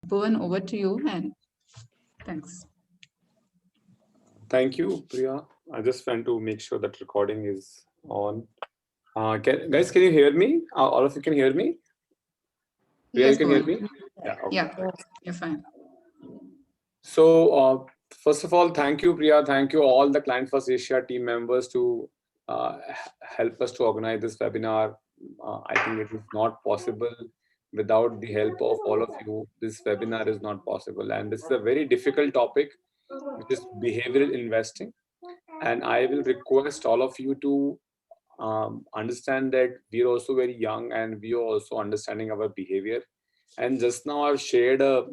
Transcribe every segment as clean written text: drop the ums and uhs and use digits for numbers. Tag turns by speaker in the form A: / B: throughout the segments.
A: Bhuvan, over to you, and thanks.
B: Thank you, Priya. I just want to make sure that recording is on. Guys, can you hear me? All of you can hear me? Priya, you
A: Yes,
B: can hear
A: Bhuvan.
B: me? Yeah, okay,
A: Yeah,
B: great.
A: you're fine.
B: So, first of all, thank you, Priya. Thank you, all the Client First Asia team members to help us to organize this webinar. I think it is not possible without the help of all of you. This webinar is not possible. And this is a very difficult topic, which is behavioral investing. And I will request all of you to understand that we are also very young and we are also understanding our behavior. And just now I've shared a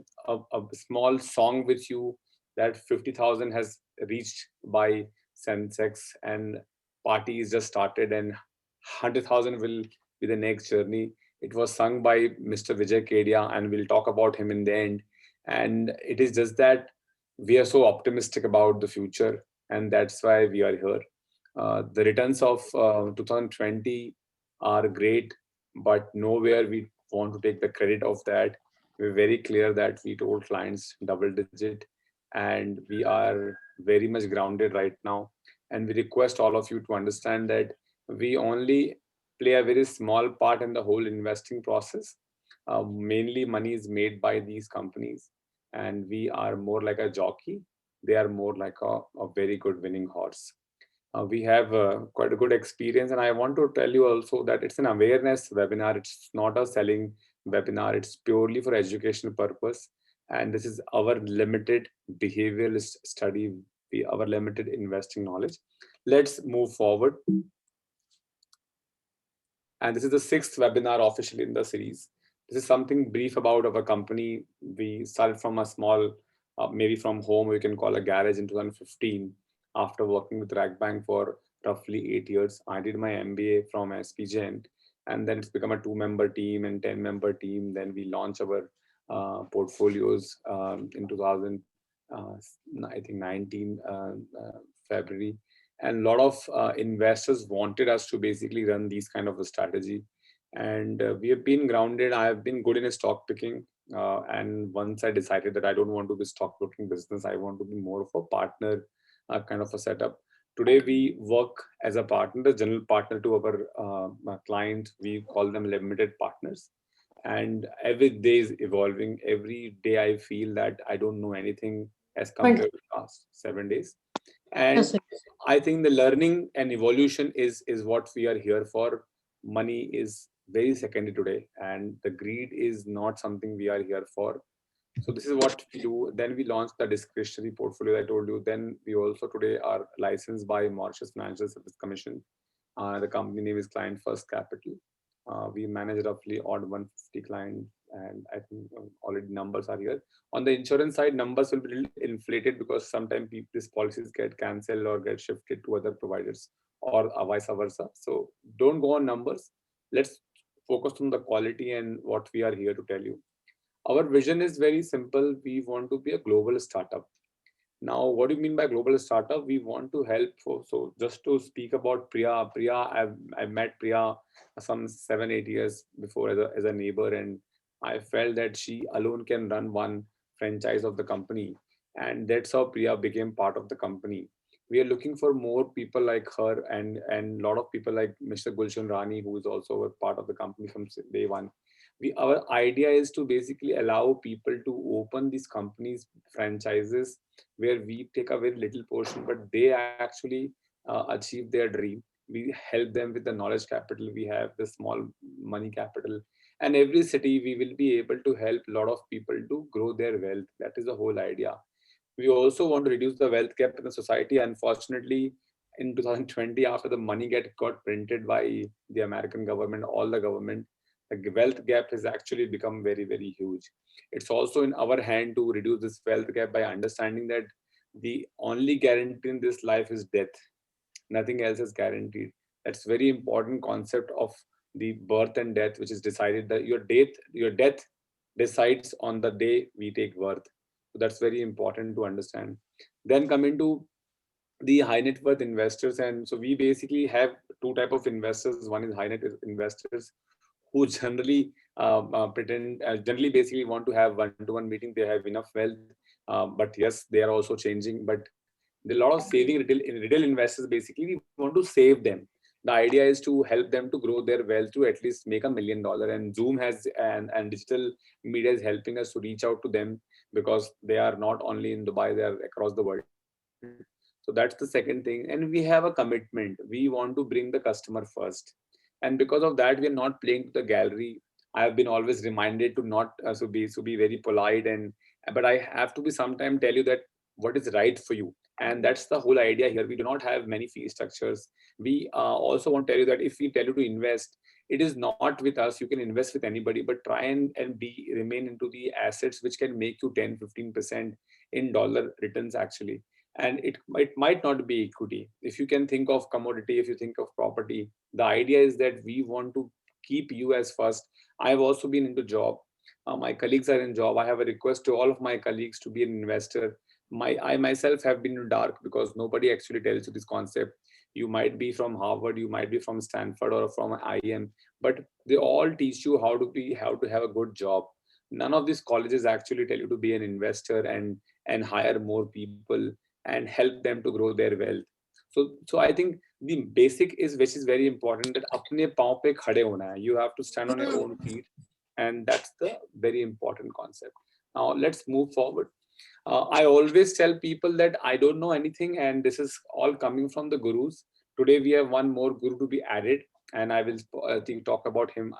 B: small song with you that 50,000 has reached by Sensex, and party is just started, and 100,000 will be the next journey. It was sung by Mr. Vijay Kedia, and we'll talk about him in the end. And it is just that we are so optimistic about the future, and that's why we are here. The returns of 2020 are great, but nowhere we want to take the credit of that. We're very clear that we told clients double digit, and we are very much grounded right now. And we request all of you to understand that we only play a very small part in the whole investing process. Mainly, money is made by these companies, and we are more like a jockey. They are more like a very good winning horse. We have quite a good experience, and I want to tell you also that it's an awareness webinar. It's not a selling webinar. It's purely for educational purpose, and this is our limited behavioralist study, our limited investing knowledge. Let's move forward. And this is the sixth webinar officially in the series. This is something brief about our company. We started from a small, maybe from home, we can call a garage in 2015. After working with Rackbank for roughly 8 years, I did my MBA from SPGN, and then it's become a two-member team and 10-member team. Then we launched our portfolios in 2000, I think 19 February, and a lot of investors wanted us to basically run these kind of a strategy. And we have been grounded. I have been good in stock picking, and once I decided that I don't want to be stock picking business, I want to be more of a partner kind of a setup. Today we work as a partner, the general partner to our clients. We call them limited partners, and every day is evolving. Every day I feel that I don't know anything as compared to last 7 days. And I think the learning and evolution is what we are here for. Money is very secondary today, and the greed is not something we are here for. So this is what we do. Then we launched the discretionary portfolio I told you. Then we also today are licensed by Mauritius Financial Service Commission. The company name is Client First Capital. We manage roughly odd 150 clients, and I think already numbers are here. On the insurance side, numbers will be a little inflated because sometimes these policies get cancelled or get shifted to other providers, or vice versa. So don't go on numbers. Let's focus on the quality and what we are here to tell you. Our vision is very simple. We want to be a global startup. Now, what do you mean by global startup? We want to help. So just to speak about Priya, I met Priya some 7 8 years before as a neighbor, and I felt that she alone can run one franchise of the company, and that's how Priya became part of the company. We are looking for more people like her, and a lot of people like Mr. Gulshan Rani, who is also a part of the company from day one. Our idea is to basically allow people to open these companies franchises where we take a very little portion, but they actually achieve their dream. We help them with the knowledge capital. We have the small money capital, and every city we will be able to help a lot of people to grow their wealth. That is the whole idea. We also want to reduce the wealth gap in the society. Unfortunately, in 2020, after the money got printed by the American government, all the government, the wealth gap has actually become very, very huge. It's also in our hand to reduce this wealth gap by understanding that the only guarantee in this life is death. Nothing else is guaranteed. That's very important concept of the birth and death, which is decided that your death decides on the day we take birth. So that's very important to understand. Then coming to the high net worth investors, and so we basically have two type of investors. One is high net investors who generally pretend generally basically want to have one-to-one meeting. They have enough wealth, but yes, they are also changing. But there are a lot of saving retail investors. Basically, we want to save them. The idea is to help them to grow their wealth to at least make $1 million. And Zoom has and digital media is helping us to reach out to them, because they are not only in Dubai, they are across the world. So that's the second thing. And we have a commitment. We want to bring the customer first. And because of that, we are not playing to the gallery. I have been always reminded to not be very polite, and but I have to be sometime tell you that what is right for you. And that's the whole idea here. We do not have many fee structures. We also want to tell you that if we tell you to invest, it is not with us. You can invest with anybody, but try and be remain into the assets which can make you 10-15% in dollar returns actually. And it might not be equity. If you can think of commodity, if you think of property, the idea is that we want to keep you as first. I've also been into job. My colleagues are in job. I have a request to all of my colleagues to be an investor. I myself have been in dark because nobody actually tells you this concept. You might be from Harvard, you might be from Stanford or from IM, but they all teach you how to have a good job. None of these colleges actually tell you to be an investor and hire more people and help them to grow their wealth. So I think the basic is, which is very important, that apne paon pe khade hona hai. You have to stand on your own feet, and that's the very important concept. Now let's move forward. I always tell people that I don't know anything, and this is all coming from the gurus. Today we have one more guru to be added, and I will think talk about him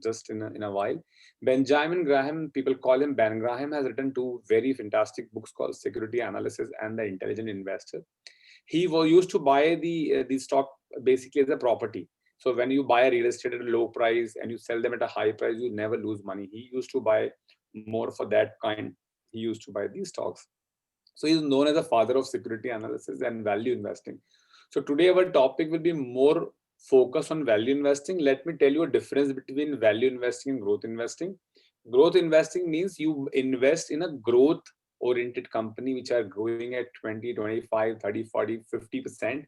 B: just in a while. Benjamin Graham, people call him Ben Graham, has written two very fantastic books called Security Analysis and The Intelligent Investor. He was used to buy the stock basically as a property. So when you buy a real estate at a low price and you sell them at a high price, you never lose money. He used to buy more for that kind. He used to buy these stocks. So he's known as the father of security analysis and value investing. So today our topic will be more focused on value investing. Let me tell you a difference between value investing and growth investing. Growth investing means you invest in a growth oriented company which are growing at 20, 25, 30, 40, 50%,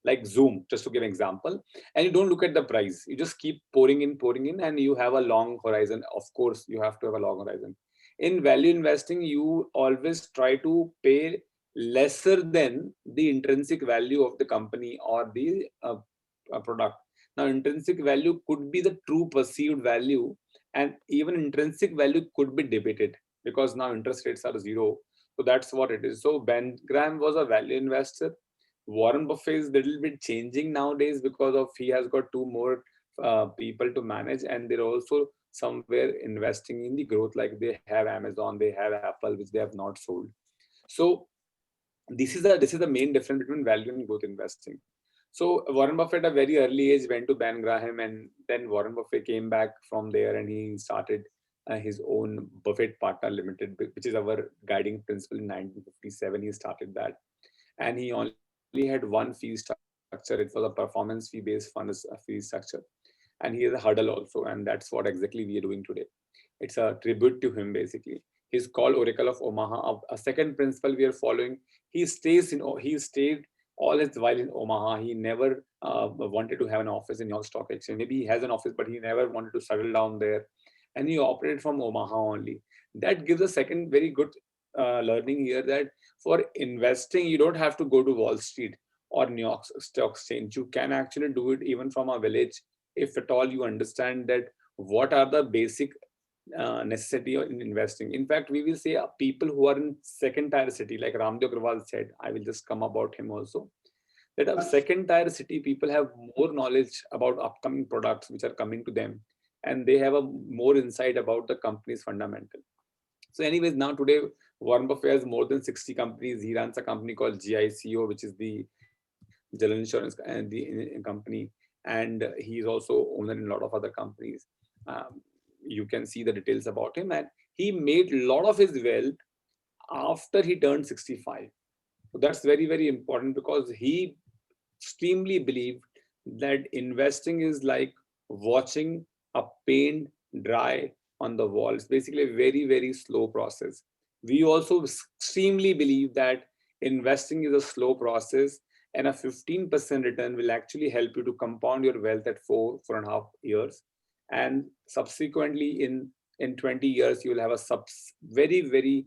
B: like Zoom, just to give an example. And you don't look at the price. You just keep pouring in, and you have a long horizon. Of course, you have to have a long horizon. In value investing, you always try to pay lesser than the intrinsic value of the company or the product. Now, intrinsic value could be the true perceived value, and even intrinsic value could be debated because now interest rates are zero. So that's what it is. So Ben Graham was a value investor. Warren Buffett is a little bit changing nowadays because of he has got two more people to manage, and they're also somewhere investing in the growth. Like they have Amazon, they have Apple, which they have not sold. So this is the main difference between value and growth investing. So Warren Buffett at a very early age went to Ben Graham, and then Warren Buffett came back from there and he started his own Buffett Partner Limited, which is our guiding principle. In 1957, he started that, and he only had one fee structure. It was a performance fee based fee structure, and he has a hurdle also, and that's what exactly we are doing today. It's a tribute to him basically. He's called Oracle of Omaha. A second principle we are following. He stayed all his while in Omaha. He never wanted to have an office in New York Stock Exchange. Maybe he has an office, but he never wanted to settle down there, and he operated from Omaha only. That gives a second very good learning here, that for investing you don't have to go to Wall Street or New York Stock Exchange. You can actually do it even from a village, if at all you understand that what are the basic necessity in investing. In fact, we will say people who are in second tier city, like Ramdev Agrawal said, I will just come about him also, that a second tier city people have more knowledge about upcoming products which are coming to them, and they have a more insight about the company's fundamental. So anyways, now today Warren Buffett has more than 60 companies. He runs a company called GICO, which is the general insurance and the company, and he is also owner in a lot of other companies. Um, you can see the details about him, and he made a lot of his wealth after he turned 65. So that's very, very important, because he extremely believed that investing is like watching a paint dry on the wall. It's basically a very, very slow process. We also extremely believe that investing is a slow process, and a 15% return will actually help you to compound your wealth at 4.5 years. and subsequently in 20 years you will have a very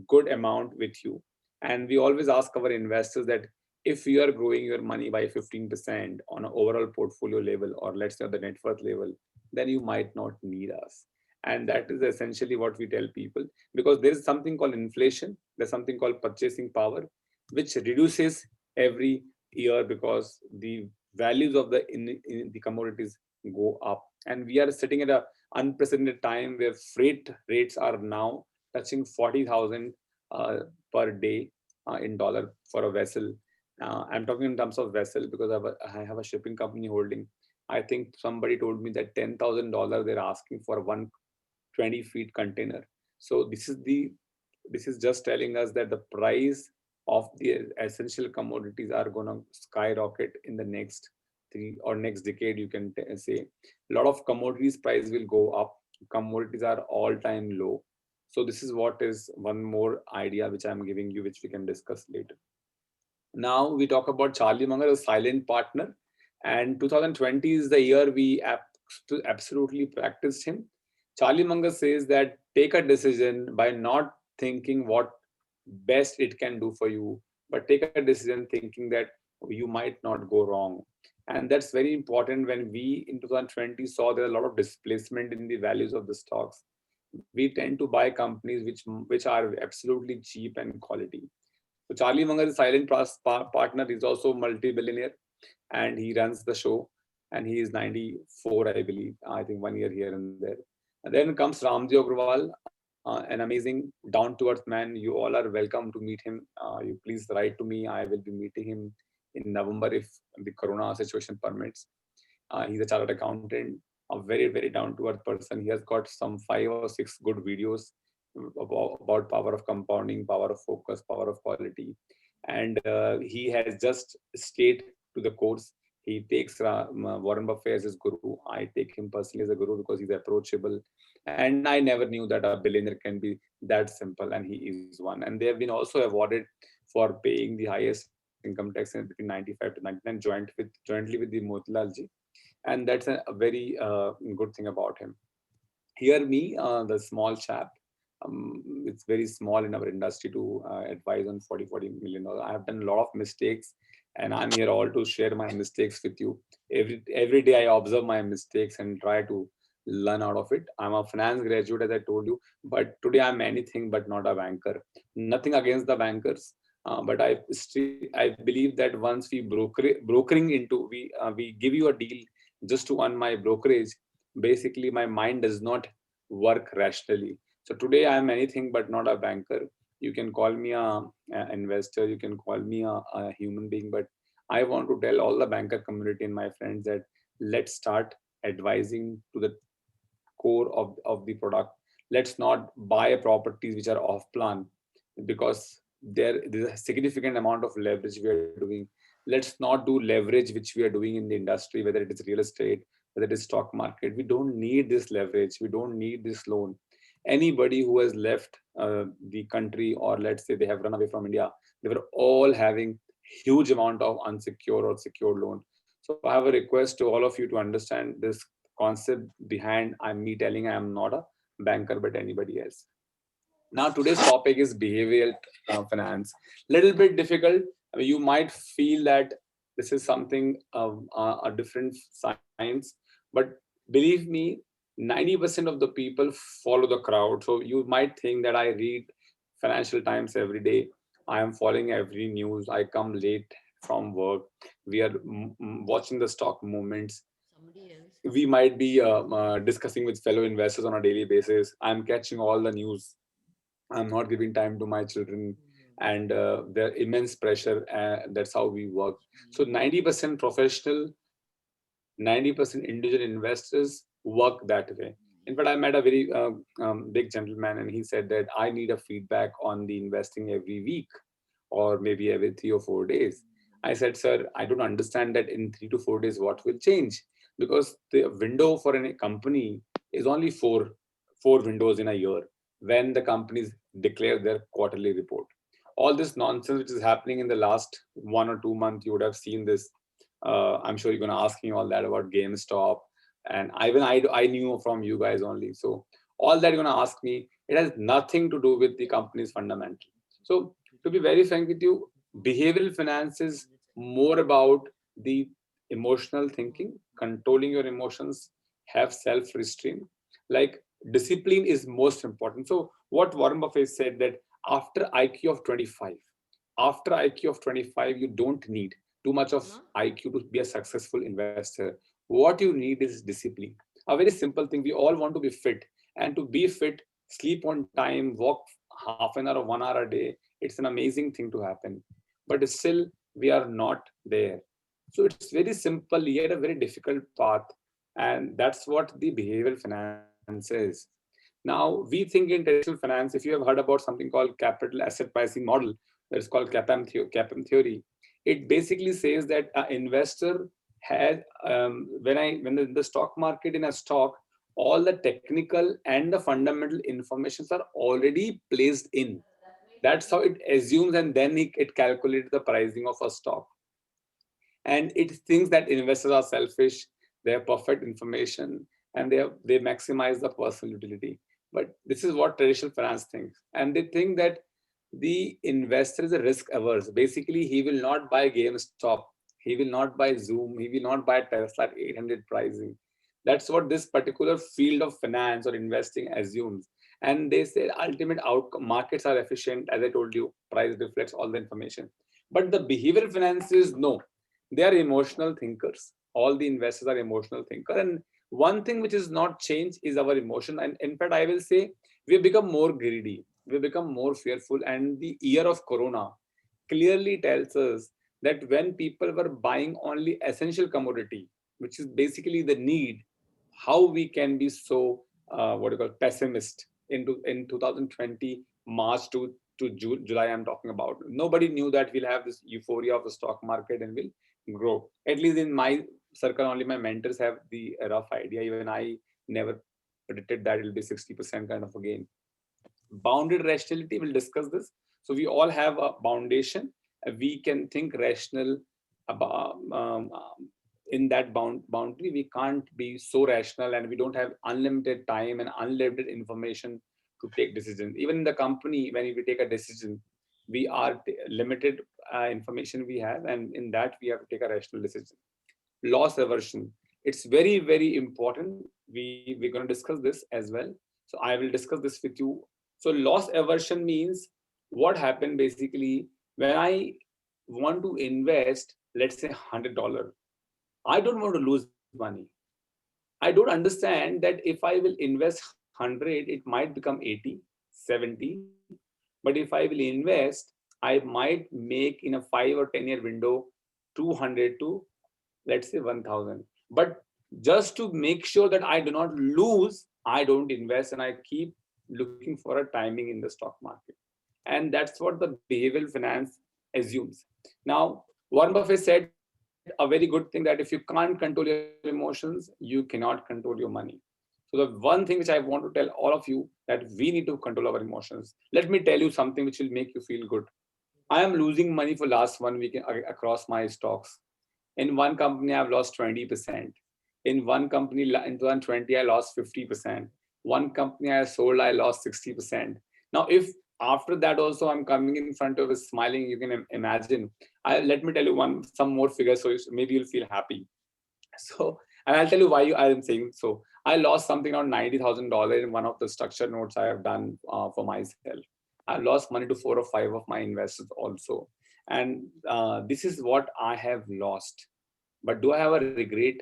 B: good amount with you. And we always ask our investors that if you are growing your money by 15% on an overall portfolio level, or let's say the net worth level, then you might not need us. And that is essentially what we tell people, because there is something called inflation, there's something called purchasing power, which reduces every year because the values of in the commodities go up. And we are sitting at a unprecedented time where freight rates are now touching 40,000 uh, per day in dollar for a vessel. I'm talking in terms of vessel because I have a shipping company holding. I think somebody told me that $10,000 they're asking for 120 feet container. So this is just telling us that the price of the essential commodities are going to skyrocket in the next three or next decade. You can say a lot of commodities price will go up. Commodities are all time low. So this is what is one more idea which I'm giving you, which we can discuss later. Now we talk about Charlie Munger, a silent partner, and 2020 is the year we absolutely practiced him. Charlie Munger says that take a decision by not thinking what best it can do for you, but take a decision thinking that you might not go wrong. And that's very important. When we in 2020 saw there a lot of displacement in the values of the stocks, we tend to buy companies which are absolutely cheap and quality. So Charlie Munger is a silent partner. He's also multi-billionaire, and he runs the show. And he is 94, I believe. I think 1 year here and there. And then comes Ramji Agrawal, an amazing, down-to-earth man. You all are welcome to meet him. You please write to me. I will be meeting him in November if the Corona situation permits. He's a chartered accountant, a very down-to-earth person. He has got some 5 or 6 good videos about power of compounding, power of focus, power of quality. And he has just stayed to the course. He takes Warren Buffett as his guru. I take him personally as a guru because he's approachable. And I never knew that a billionaire can be that simple, and he is one. And they have been also awarded for paying the highest income tax in between 95 to 99 jointly with the Motilal ji. And that's a very good thing about him. Hear me, the small chap. It's very small in our industry to advise on 40 million dollars. I have done a lot of mistakes, and I'm here all to share my mistakes with you. Every day I observe my mistakes and try to learn out of it. I'm a finance graduate, as I told you, but today I'm anything but not a banker. Nothing against the bankers, but I believe that once we brokering into, we give you a deal just to earn my brokerage. Basically, my mind does not work rationally. So today I am anything but not a banker. You can call me a investor, you can call me a human being, but I want to tell all the banker community and my friends that let's start advising to the core of the product. Let's not buy properties which are off plan, because there's a significant amount of leverage we are doing. Let's not do leverage which we are doing in the industry, whether it is real estate, whether it is stock market. We don't need this leverage. We don't need this loan. Anybody who has left the country, or let's say they have run away from India, they were all having huge amount of unsecured or secured loan. So I have a request to all of you to understand this concept behind me telling I am not a banker but anybody else. Now today's topic is behavioral finance. Little bit difficult. I mean, you might feel that this is something a different science, but believe me, 90% of the people follow the crowd. So you might think that I read Financial Times every day. I am following every news. I come late from work. We are watching the stock movements. We might be discussing with fellow investors on a daily basis. I'm catching all the news. I'm not giving time to my children, and the immense pressure. That's how we work. So 90% professional, 90% individual investors work that way. In fact, I met a very big gentleman, and he said that I need a feedback on the investing every week, or maybe every 3 or 4 days. I said, sir, I don't understand that in 3 to 4 days what will change, because the window for any company is only four windows in a year when the companies declare their quarterly report. All this nonsense which is happening in the last 1 or 2 months, you would have seen this. I'm sure you're going to ask me all that about GameStop, And I knew from you guys only. So all that you're gonna ask me, it has nothing to do with the company's fundamental. So to be very frank with you, behavioral finance is more about the emotional thinking, controlling your emotions, have self-restraint. Like discipline is most important. So what Warren Buffett said that after IQ of 25, you don't need too much of IQ to be a successful investor. What you need is discipline. A very simple thing. We all want to be fit, and to be fit, sleep on time, walk half an hour or 1 hour a day. It's an amazing thing to happen. But still, we are not there. So it's very simple yet a very difficult path, and that's what the behavioral finance is. Now, we think in traditional finance, if you have heard about something called capital asset pricing model, that is called CAPM theory. It basically says that an investor has, when the stock market in a stock, all the technical and the fundamental informations are already placed in. That's how it assumes, and then it calculates the pricing of a stock. And it thinks that investors are selfish, they have perfect information, and they maximize the personal utility. But this is what traditional finance thinks, and they think that the investor is a risk averse. Basically, he will not buy GameStop, he will not buy Zoom, he will not buy Tesla at 800 pricing. That's what this particular field of finance or investing assumes. And they say ultimate outcome, markets are efficient, as I told you, price reflects all the information. But the behavioral finance is no, they are emotional thinkers. All the investors are emotional thinkers. And one thing which is not changed is our emotion. And in fact, I will say we become more greedy, we become more fearful. And the year of Corona clearly tells us that when people were buying only essential commodity, which is basically the need, how we can be so what do you call pessimist in 2020 March to July. I'm talking about. Nobody knew that we'll have this euphoria of the stock market and will grow. At least in my circle, only my mentors have the rough idea. Even I never predicted that it'll be 60% kind of a gain. Bounded rationality, we'll discuss this. So we all have a foundation. We can think rational about in that boundary. We can't be so rational, and we don't have unlimited time and unlimited information to take decisions. Even in the company, when we take a decision, we are limited information we have, and in that we have to take a rational decision. Loss aversion, it's very very important. We're going to discuss this as well. So I will discuss this with you. So loss aversion means what happened basically when I want to invest, let's say $100. I don't want to lose money. I don't understand that if I will invest 100, it might become 80, 70. But if I will invest, I might make in a 5 or 10 year window 200 to, let's say, 1000. But just to make sure that I do not lose, I don't invest, and I keep looking for a timing in the stock market. And that's what the behavioral finance assumes. Now, Warren Buffett said a very good thing, that if you can't control your emotions, you cannot control your money. So the one thing which I want to tell all of you, that we need to control our emotions. Let me tell you something which will make you feel good. I am losing money for last 1 week across my stocks. In one company, I've lost 20%. In one company in 2020, I lost 50%. One company I sold, I lost 60%. Now, if after that also I'm coming in front of a smiling, you can imagine. Let me tell you some more figures, so maybe you'll feel happy. So, and I'll tell you why I am saying so. I lost something around $90,000 in one of the structured notes I have done for myself. I lost money to 4 or 5 of my investors also. And this is what I have lost. But do I have a regret?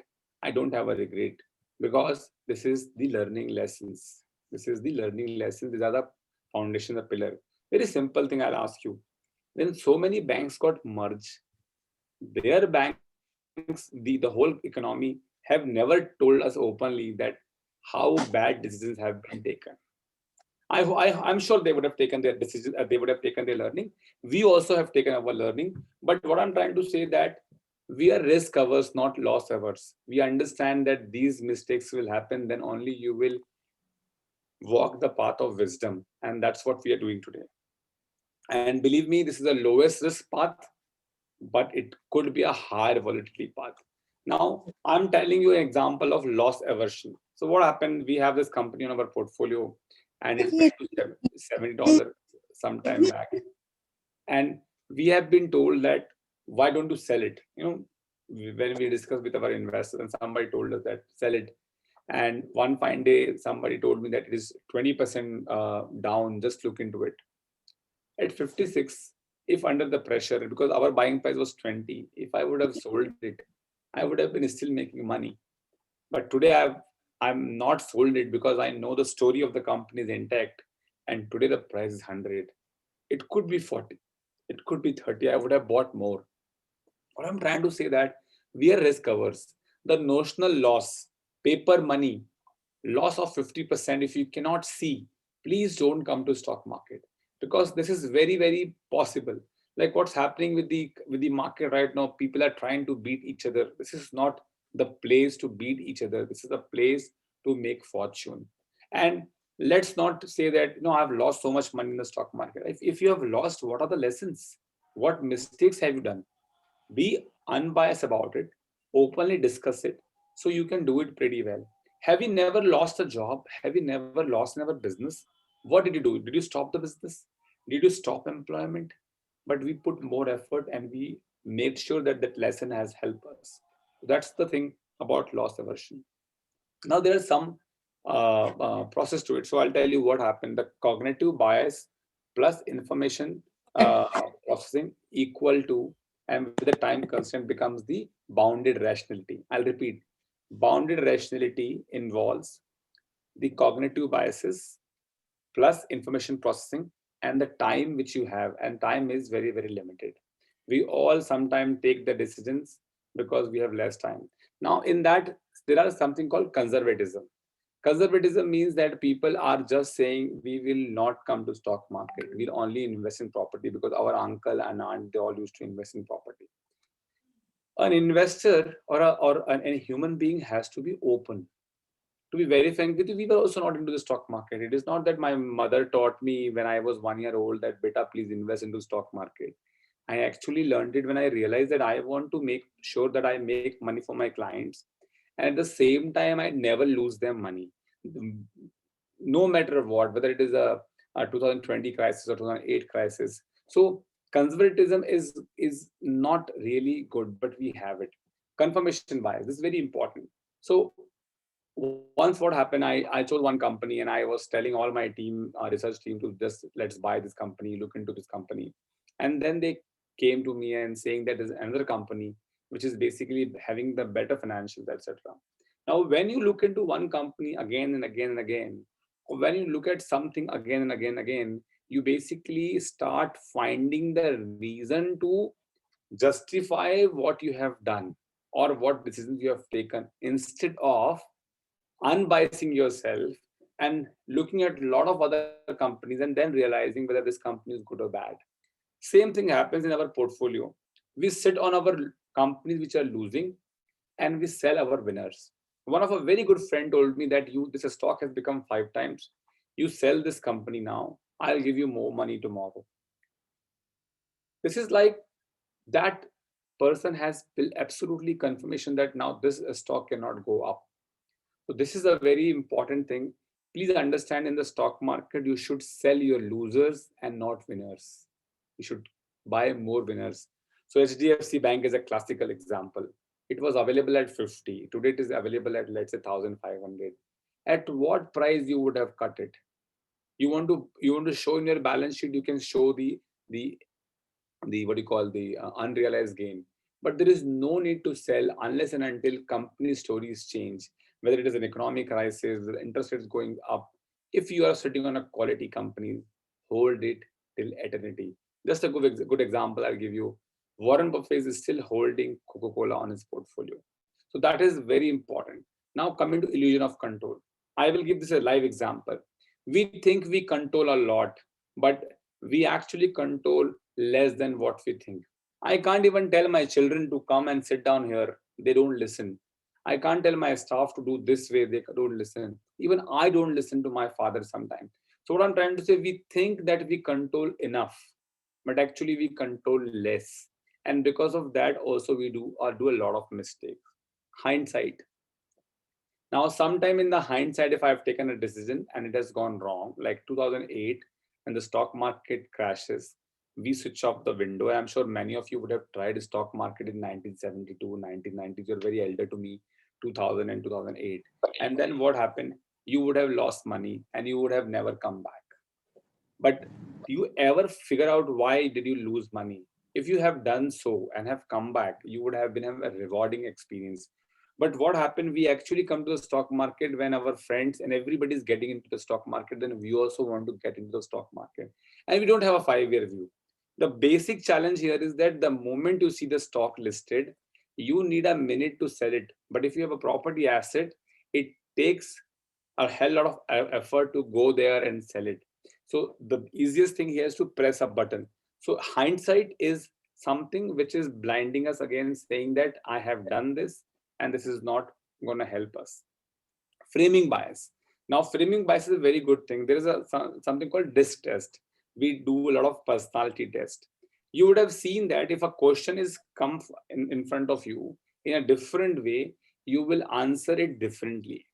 B: I don't have a regret, because this is the learning lessons. This is the learning lessons. These are the foundation, the pillar. Very simple thing I'll ask you. When so many banks got merged, their banks, the whole economy have never told us openly that how bad decisions have been taken. I'm sure they would have taken their decisions, they would have taken their learning. We also have taken our learning. But what I'm trying to say that we are risk averse, not loss averse. We understand that these mistakes will happen, then only you will walk the path of wisdom. And that's what we are doing today. And believe me, this is the lowest risk path, but it could be a higher volatility path. Now, I'm telling you an example of loss aversion. So what happened? We have this company on our portfolio, and it went to $70 some time back. And we have been told that why don't you sell it? When we discussed with our investors, and somebody told us that sell it. And one fine day, somebody told me that it is 20% down. Just look into it. At 56, if under the pressure, because our buying price was 20, if I would have sold it, I would have been still making money. But today I'm not sold it because I know the story of the company is intact. And today the price is 100. It could be 40. It could be 30. I would have bought more. What I'm trying to say that we are risk averse. The notional loss, paper money, loss of 50% if you cannot see, please don't come to stock market, because this is very, very possible. Like what's happening with the market right now, people are trying to beat each other. This is not the place to beat each other. This is a place to make fortune. And let's not say that I've lost so much money in the stock market. If you have lost, what are the lessons? What mistakes have you done? Be unbiased about it, openly discuss it, so you can do it pretty well. Have you never lost a job? Have you never lost in our business? What did you do? Did you stop the business? Did you stop employment? But we put more effort and we made sure that that lesson has helped us. That's the thing about loss aversion. Now there is some process to it. So I'll tell you what happened. The cognitive bias plus information uh, processing equal to, and with the time constant becomes the bounded rationality. I'll repeat. Bounded rationality involves the cognitive biases plus information processing and the time which you have, and time is very, very limited. We all sometimes take the decisions because we have less time. Now in that, there are something called conservatism. Conservatism means that people are just saying we will not come to stock market, we'll only invest in property because our uncle and aunt, they all used to invest in property. An investor or a human being has to be open. To be very frank with you, we were also not into the stock market. It is not that my mother taught me when I was 1 year old that beta, please invest into stock market. I actually learned it when I realized that I want to make sure that I make money for my clients. And at the same time, I never lose them money. No matter what, whether it is a 2020 crisis or 2008 crisis. So conservatism is not really good, but we have it. Confirmation bias, this is very important. So once what happened, I chose one company and I was telling all my team, research team, to just let's buy this company, look into this company. And then they came to me and saying that there's another company which is basically having the better financials, etc. Now, when you look into one company again and again and again, or when you look at something again and again and again, you basically start finding the reason to justify what you have done or what decisions you have taken, instead of unbiasing yourself and looking at a lot of other companies and then realizing whether this company is good or bad. Same thing happens in our portfolio. We sit on our companies which are losing and we sell our winners. One of a very good friend told me that this stock has become 5 times. You sell this company now, I'll give you more money tomorrow. This is like that person has absolutely confirmation that now this stock cannot go up. So this is a very important thing. Please understand, in the stock market, you should sell your losers and not winners. You should buy more winners. So HDFC Bank is a classical example. It was available at 50. Today it is available at, let's say, 1,500. At what price you would have cut it? You want to show in your balance sheet, you can show the the what do you call the unrealized gain. But there is no need to sell unless and until company stories change, whether it is an economic crisis, the interest rates going up. If you are sitting on a quality company, hold it till eternity. Just a good example I'll give you. Warren Buffett is still holding Coca-Cola on his portfolio. So that is very important. Now coming to illusion of control. I will give this a live example. We think we control a lot, but we actually control less than what we think. I can't even tell my children to come and sit down here. They don't listen. I can't tell my staff to do this way. They don't listen. Even I don't listen to my father sometimes. So what I'm trying to say, we think that we control enough, but actually we control less. And because of that, also we do a lot of mistakes. hindsight. Now, sometime in the hindsight, if I've taken a decision and it has gone wrong, like 2008, when the stock market crashes, we switch off the window. I'm sure many of you would have tried stock market in 1972, 1990s. You're very elder to me, 2000 and 2008. And then what happened? You would have lost money and you would have never come back. But do you ever figure out why did you lose money? If you have done so and have come back, you would have been a rewarding experience. But what happened? We actually come to the stock market when our friends and everybody is getting into the stock market. Then we also want to get into the stock market, and we don't have a 5-year view. The basic challenge here is that the moment you see the stock listed, you need a minute to sell it. But if you have a property asset, it takes a hell lot of effort to go there and sell it. So the easiest thing here is to press a button. So hindsight is something which is blinding us again, saying that I have done this and this is not going to help us. Framing bias. Now, framing bias is a very good thing. There is something called DISC test. We do a lot of personality test. You would have seen that if a question is come in front of you in a different way, you will answer it differently.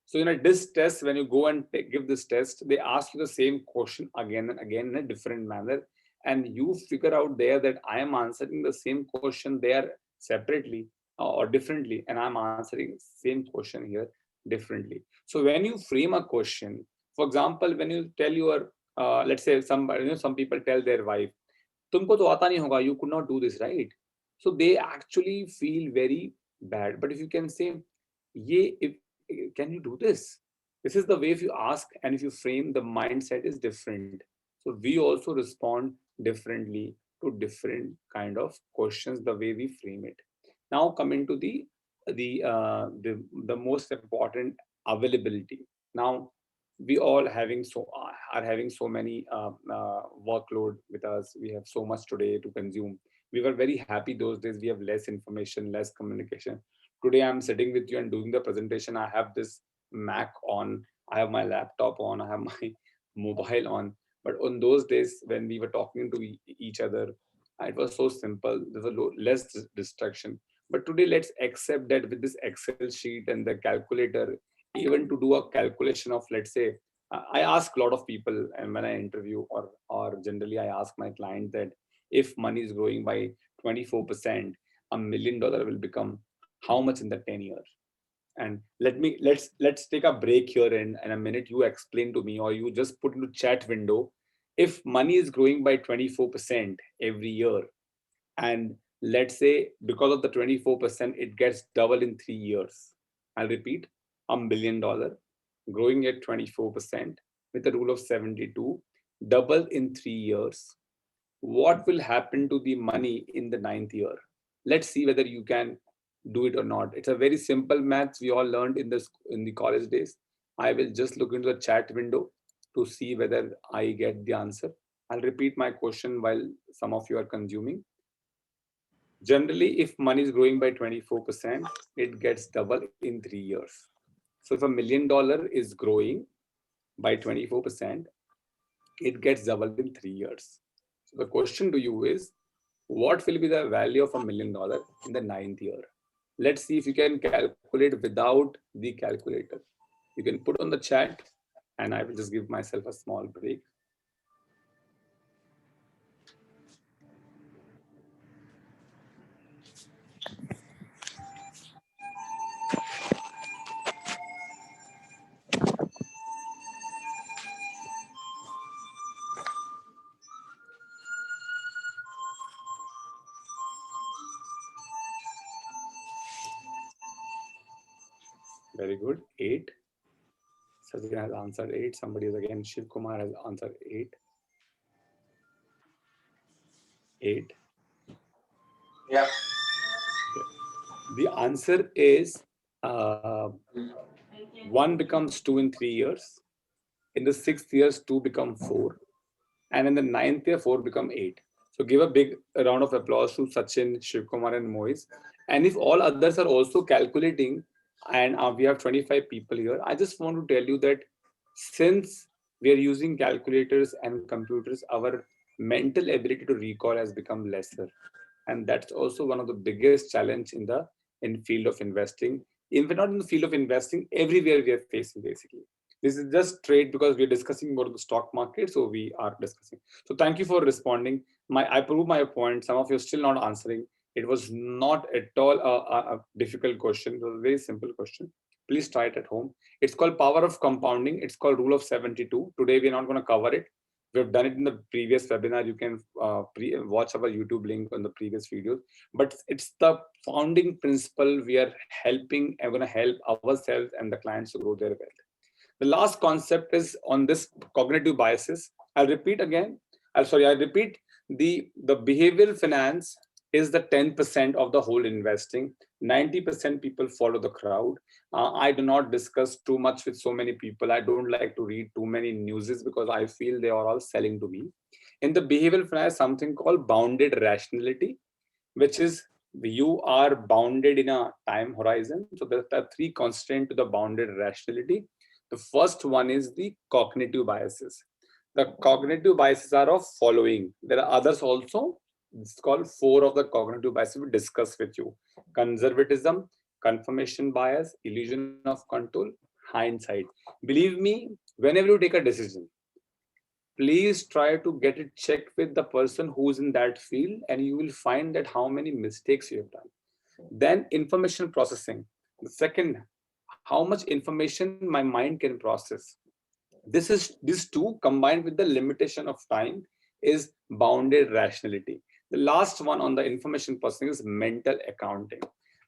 B: So in a DISC test, when you go and give this test, they ask you the same question again and again in a different manner. And you figure out there that I am answering the same question there separately or differently, and I'm answering same question here differently. So when you frame a question, for example, when you tell your, let's say some people tell their wife, तुमको तो आता नहीं होगा, you could not do this, right? So they actually feel very bad. But if you can say, can you do this? This is the way if you ask and if you frame, the mindset is different. So we also respond differently to different kind of questions, the way we frame it. Now coming to the most important, availability. Now we all are having so many workload with us. We have so much today to consume. We were very happy those days. We have less information, less communication. Today I'm sitting with you and doing the presentation. I have this Mac on, I have my laptop on, I have my mobile on. But on those days when we were talking to each other, it was so simple. There was less distraction. But today, let's accept that with this Excel sheet and the calculator, even to do a calculation of, let's say, I ask a lot of people, and when I interview or generally I ask my client that if money is growing by 24%, $1 million will become how much in the 10 years? And let's take a break here, and in a minute you explain to me, or you just put into chat window, if money is growing by 24% every year, and let's say because of the 24% it gets double in 3 years. I'll repeat, $1 billion growing at 24% with a rule of 72, double in 3 years. What will happen to the money in the 9th year? Let's see whether you can do it or not. It's a very simple maths we all learned in the college days. I will just look into the chat window to see whether I get the answer. I'll repeat my question while some of you are consuming. Generally, if money is growing by 24%, it gets double in 3 years. So if $1 million is growing by 24%, it gets doubled in 3 years. So the question to you is, what will be the value of $1 million in the 9th year? Let's see if you can calculate without the calculator. You can put on the chat, and I will just give myself a small break. Very good. 8. Sajjan has answered 8. Somebody is again, Shiv Kumar has answered 8. 8.
C: Yeah.
B: The answer is 1 becomes 2 in 3 years. In the 6th year, 2 become 4. And in the 9th year, 4 become 8. So give a big round of applause to Sachin, Shiv Kumar, and Moise. And if all others are also calculating, and we have 25 people here, I just want to tell you that since we are using calculators and computers, our mental ability to recall has become lesser. And that's also one of the biggest challenge in the in field of investing. If we're not in the field of investing, everywhere we are facing basically. This is just trade because we're discussing more of the stock market, so we are discussing. So thank you for responding. I prove my point. Some of you are still not answering. It was not at all a difficult question. It was a very simple question. Please try it at home. It's called power of compounding. It's called rule of 72. Today we're not going to cover it. We've done it in the previous webinar. You can watch our YouTube link on the previous videos. But it's the founding principle. We are helping, and going to help ourselves and the clients to grow their wealth. The last concept is on this cognitive biases. I'll repeat again. I repeat the behavioral finance is the 10% of the whole investing. 90% people follow the crowd. I do not discuss too much with so many people. I don't like to read too many newses because I feel they are all selling to me. In the behavioral finance, something called bounded rationality, which is you are bounded in a time horizon. So there are three constraints to the bounded rationality. The first one is the cognitive biases. The cognitive biases are of following. There are others also. It's called 4 of the cognitive biases we discuss with you. Conservatism, confirmation bias, illusion of control, hindsight. Believe me, whenever you take a decision, please try to get it checked with the person who's in that field, and you will find that how many mistakes you have done. Then information processing. The second, how much information my mind can process. These two combined with the limitation of time is bounded rationality. The last one on the information processing is mental accounting.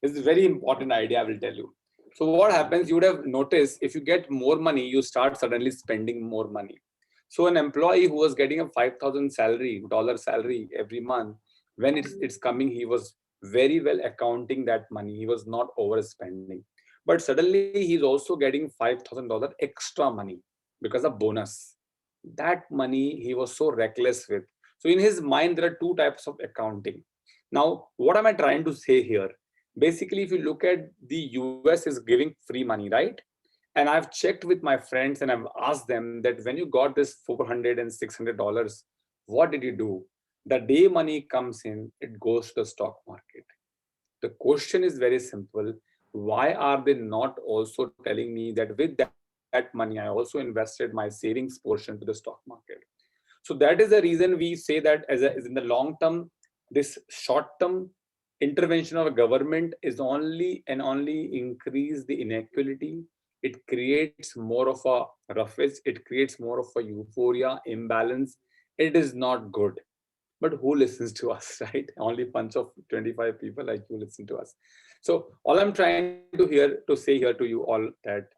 B: This is a very important idea, I will tell you. So what happens, you would have noticed if you get more money, you start suddenly spending more money. So an employee who was getting a $5,000 salary every month, when it's coming, he was very well accounting that money. He was not overspending. But suddenly he's also getting $5,000 extra money because of bonus. That money he was so reckless with. So in his mind, there are two types of accounting. Now, what am I trying to say here? Basically, if you look at the US is giving free money, right? And I've checked with my friends and I've asked them that when you got this $400 and $600, what did you do? The day money comes in, it goes to the stock market. The question is very simple. Why are they not also telling me that with that money, I also invested my savings portion to the stock market? So that is the reason we say that as in the long term, this short term intervention of a government is only increase the inequality. It creates more of a roughage. It creates more of a euphoria, imbalance. It is not good. But who listens to us, right? Only bunch of 25 people like you listen to us. So all I'm trying to say here to you all that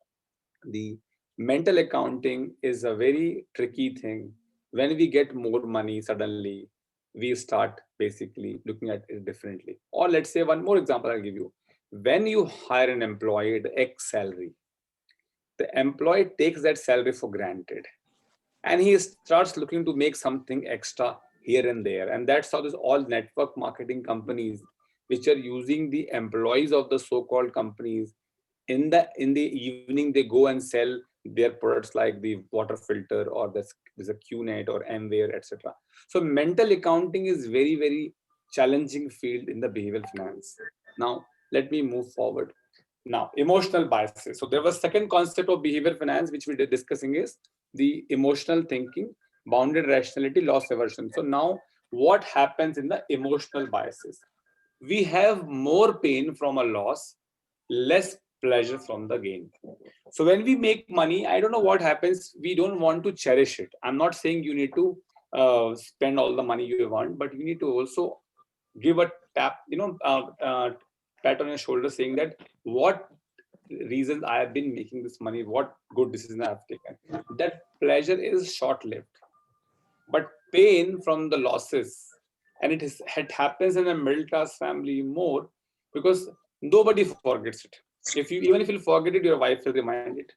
B: the mental accounting is a very tricky thing. When we get more money, suddenly we start basically looking at it differently. Or let's say one more example I'll give you. When you hire an employee at X salary, the employee takes that salary for granted and he starts looking to make something extra here and there. And that's how this all network marketing companies which are using the employees of the so-called companies in the evening, they go and sell their products like the water filter or there's a QNet or Mware, etc. So mental accounting is very, very challenging field in the behavioral finance. Now let me move forward. Now, emotional biases. So there was second concept of behavior finance, which we did discussing is the emotional thinking, bounded rationality, loss aversion. So now what happens in the emotional biases? We have more pain from a loss, less pleasure from the gain. So when we make money, I don't know what happens. We don't want to cherish it. I'm not saying you need to spend all the money you want, but you need to also give a tap, pat on your shoulder saying that what reasons I have been making this money, what good decisions I have taken. That pleasure is short-lived, but pain from the losses, and it happens in a middle-class family more because nobody forgets it. Even if you forget it, your wife will remind it.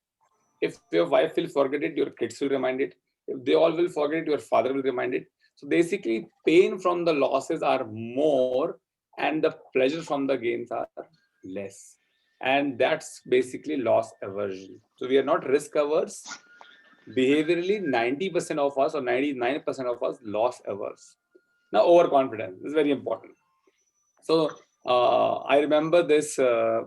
B: If your wife will forget it, your kids will remind it. If they all will forget it, your father will remind it. So basically, pain from the losses are more and the pleasure from the gains are less. And that's basically loss aversion. So we are not risk averse. Behaviorally, 90% of us or 99% of us loss averse. Now, overconfidence is very important. So I remember this. I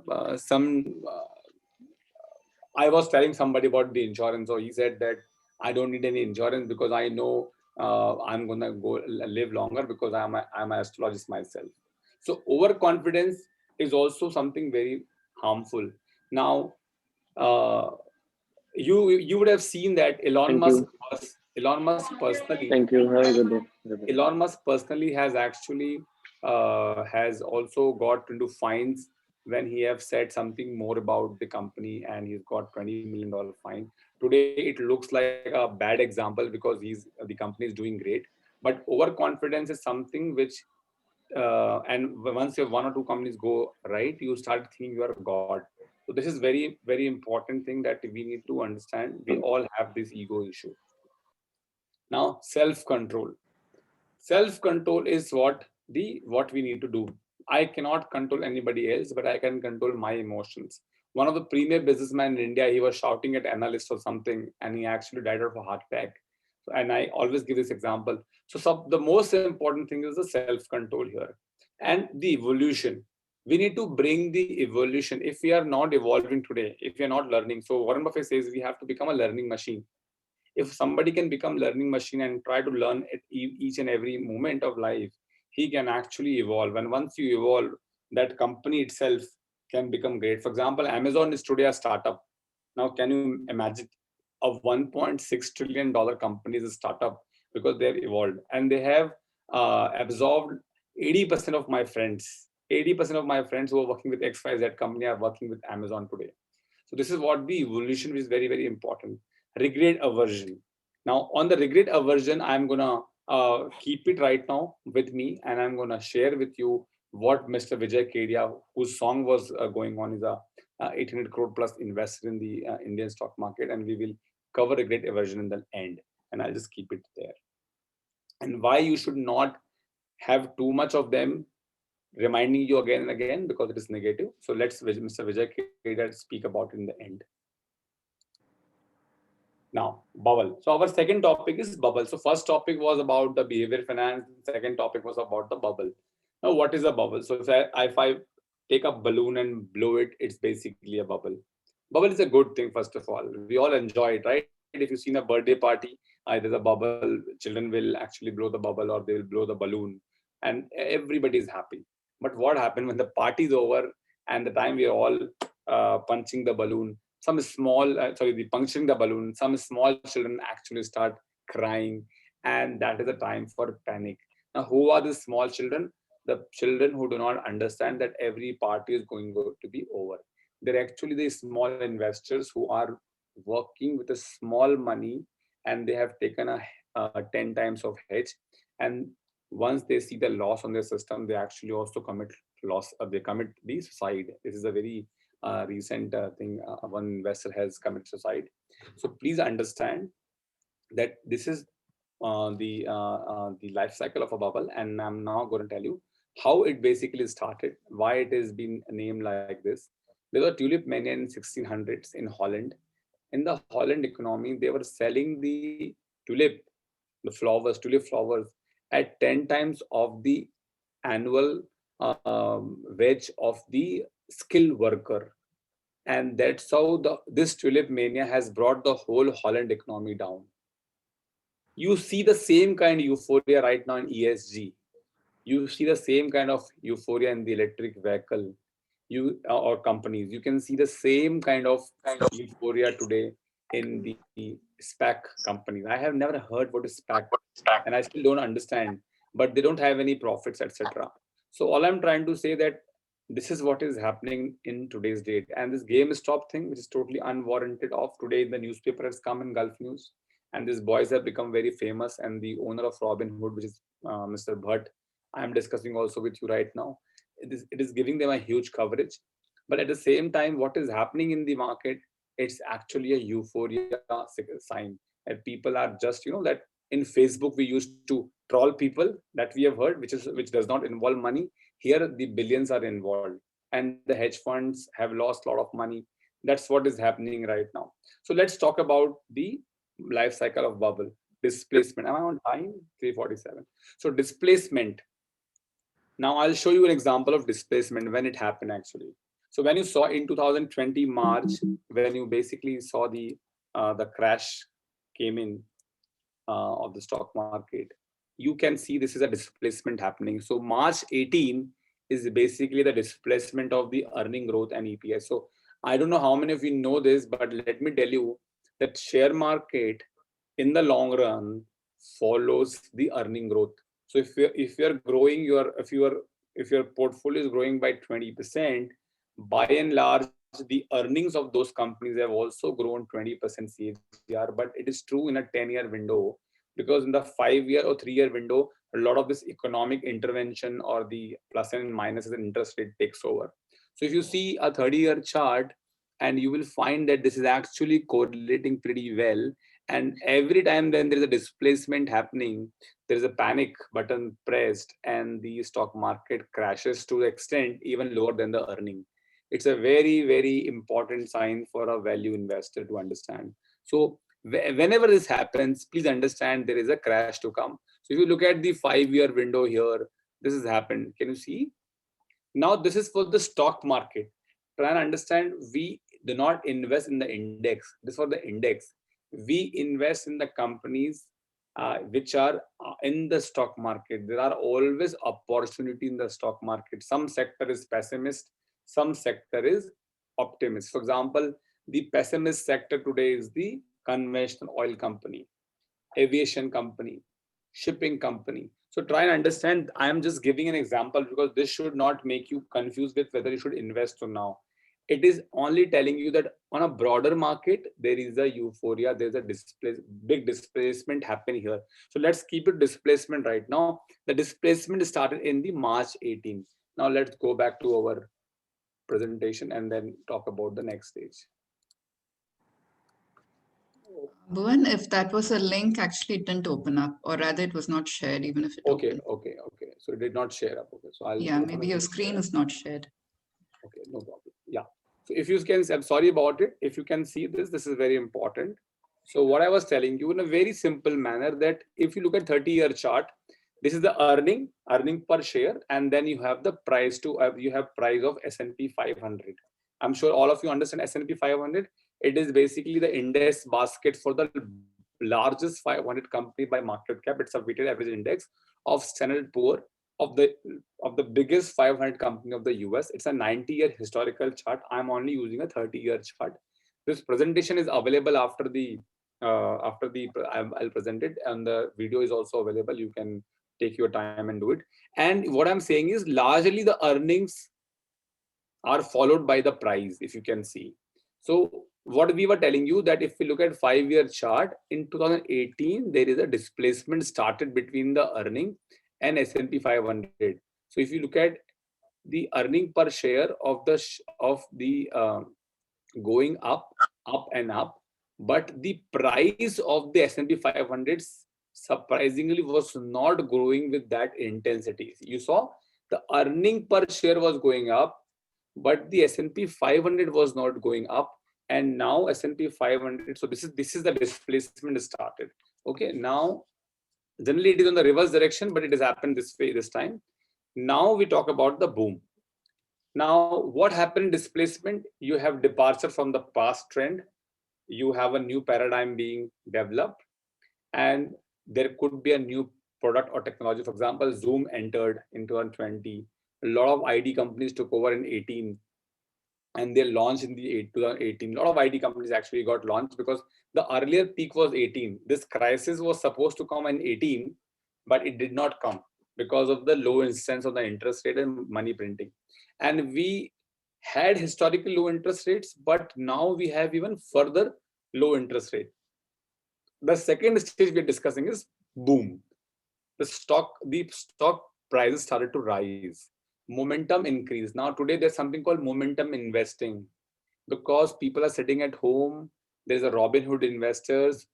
B: was telling somebody about the insurance, so he said that I don't need any insurance because I know I'm gonna go live longer because I'm an astrologist myself. So overconfidence is also something very harmful. Now, uh, you would have seen that
D: Thank you.
B: Elon Musk personally
D: Thank you. Have a good day. Bye-bye.
B: Elon Musk personally has actually has also got into fines when he have said something more about the company, and he's got $20 million fine. Today it looks like a bad example because the company is doing great, but overconfidence is something which and once your one or two companies go right, you start thinking you are God. So this is very important thing that we need to understand. We all have this ego issue. Now, self control is what we need to do. I cannot control anybody else, but I can control my emotions. One of the premier businessmen in India, he was shouting at analysts or something, and he actually died of a heart attack. And I always give this example. So the most important thing is the self control here, and the evolution. We need to bring the evolution. If we are not evolving today, if we are not learning, so Warren Buffett says we have to become a learning machine. If somebody can become learning machine and try to learn at each and every moment of life, he can actually evolve. And once you evolve, that company itself can become great. For example, Amazon is today a startup. Now can you imagine a $1.6 trillion company is a startup because they have evolved, and they have absorbed 80% of my friends. 80% of my friends who are working with XYZ company are working with Amazon today. So this is what the evolution is very important. Regret aversion. Now on the regret aversion, I'm gonna keep it right now with me, and I'm gonna share with you what Mr. Vijay Kedia, whose song was going on, is a 800 crore plus investor in the Indian stock market, and we will cover regret aversion in the end. And I'll just keep it there. And why you should not have too much of them, reminding you again and again because it is negative. So let's Mr. Vijay Kedia speak about it in the end. Now, bubble. So our second topic is bubble. So first topic was about the behavior finance. Second topic was about the bubble. Now, what is a bubble? So if I take a balloon and blow it, it's basically a bubble. Bubble is a good thing, first of all. We all enjoy it, right? If you've seen a birthday party, there's a bubble, children will actually blow the bubble or they will blow the balloon, and everybody is happy. But what happened when the party is over and the time we are all punching the balloon, the puncturing the balloon, some small children actually start crying, and that is a time for panic. Now, who are the small children? The children who do not understand that every party is going to be over. They're actually the small investors who are working with a small money, and they have taken a 10 times of hedge. And once they see the loss on their system, they actually also commit loss. They commit the suicide. This is a very recent thing. One investor has committed suicide. So please understand that this is the life cycle of a bubble, and I'm now going to tell you how it basically started, why it has been named like this. There was a tulip mania in 1600s in Holland. In the Holland economy, they were selling the tulip, tulip flowers, at 10 times of the annual wage of the skilled worker. And that's how this tulip mania has brought the whole Holland economy down. You see the same kind of euphoria right now in ESG. You see the same kind of euphoria in the electric vehicle or companies. You can see the same kind of euphoria today in the SPAC companies. I have never heard what is SPAC, and I still don't understand, but they don't have any profits, etc. So all I'm trying to say that this is what is happening in today's date. And this GameStop thing, which is totally unwarranted of today in the newspaper, has come in Gulf News, and these boys have become very famous. And the owner of Robinhood, which is Mr. Bhatt, I am discussing also with you right now. It is giving them a huge coverage. But at the same time, what is happening in the market, it's actually a euphoria sign. And people are just, that in Facebook, we used to troll people that we have heard, which does not involve money. Here, the billions are involved, and the hedge funds have lost a lot of money. That's what is happening right now. So let's talk about the life cycle of bubble. Displacement. Am I on time? 3:47. So displacement. Now I'll show you an example of displacement when it happened actually. So when you saw in 2020 March, when you basically saw the crash came in of the stock market, you can see this is a displacement happening. So March 18 is basically the displacement of the earning growth and EPS. So I don't know how many of you know this, but let me tell you that share market in the long run follows the earning growth. So if you're growing if your portfolio is growing by 20%, by and large the earnings of those companies have also grown 20% CAGR, but it is true in a 10-year window, because in the 5-year or 3-year window, a lot of this economic intervention or the plus and minuses and interest rate takes over. So if you see a 30-year chart, and you will find that this is actually correlating pretty well. And every time then there is a displacement happening, there is a panic button pressed, and the stock market crashes to the extent even lower than the earning. It's a very, very important sign for a value investor to understand. So whenever this happens, please understand there is a crash to come. So if you look at the 5-year window here, this has happened. Can you see? Now this is for the stock market. Try and understand, we do not invest in the index. This is for the index. We invest in the companies which are in the stock market. There are always opportunity in the stock market. Some sector is pessimist, some sector is optimist. For example, the pessimist sector today is the conventional oil company, aviation company, shipping company. So try and understand, I am just giving an example because this should not make you confused with whether you should invest or now. It is only telling you that on a broader market, there is a euphoria, there's a big displacement happening here. So let's keep it displacement right now. The displacement started in the March 18th. Now let's go back to our presentation and then talk about the next stage.
A: Bhuvan, if that was a link, actually it didn't open up, or rather it was not shared, even if it opened.
B: Okay. So it did not share up. Okay, so I'll
A: maybe your screen is not shared.
B: Okay, no problem. Yeah. So if you can, I'm sorry about it. If you can see this, this is very important. So what I was telling you in a very simple manner, that if you look at 30-year chart, this is the earning per share, and then you have the price you have price of S&P 500. I'm sure all of you understand S&P 500. It is basically the index basket for the largest 500 company by market cap. It's a weighted average index of Standard Poor of the biggest 500 company of the US. It's a 90-year historical chart. I'm only using a 30-year chart. This presentation is available after I'll present it, and the video is also available. You can take your time and do it. And what I'm saying is largely the earnings are followed by the price, if you can see. So what we were telling you, that if we look at 5-year chart, in 2018 there is a displacement started between the earning and S&P 500. So if you look at the earning per share of the going up and up, but the price of the S&P 500 surprisingly was not growing with that intensity. You saw the earning per share was going up, but the S&P 500 was not going up. And now S&P 500, so this is the displacement started. Okay, now generally it is on the reverse direction, but it has happened this way this time. Now we talk about the boom. Now what happened in displacement? You have departure from the past trend. You have a new paradigm being developed, and there could be a new product or technology. For example, Zoom entered in 2020. A lot of IT companies took over in 18, and they launched in the 2018. A lot of IT companies actually got launched because the earlier peak was 18. This crisis was supposed to come in 18, but it did not come because of the low instance of the interest rate and money printing. And we had historically low interest rates, but now we have even further low interest rate. The second stage we're discussing is boom. The stock prices started to rise. Momentum increase. Now today there's something called momentum investing, because people are sitting at home. There's a Robin Hood investors.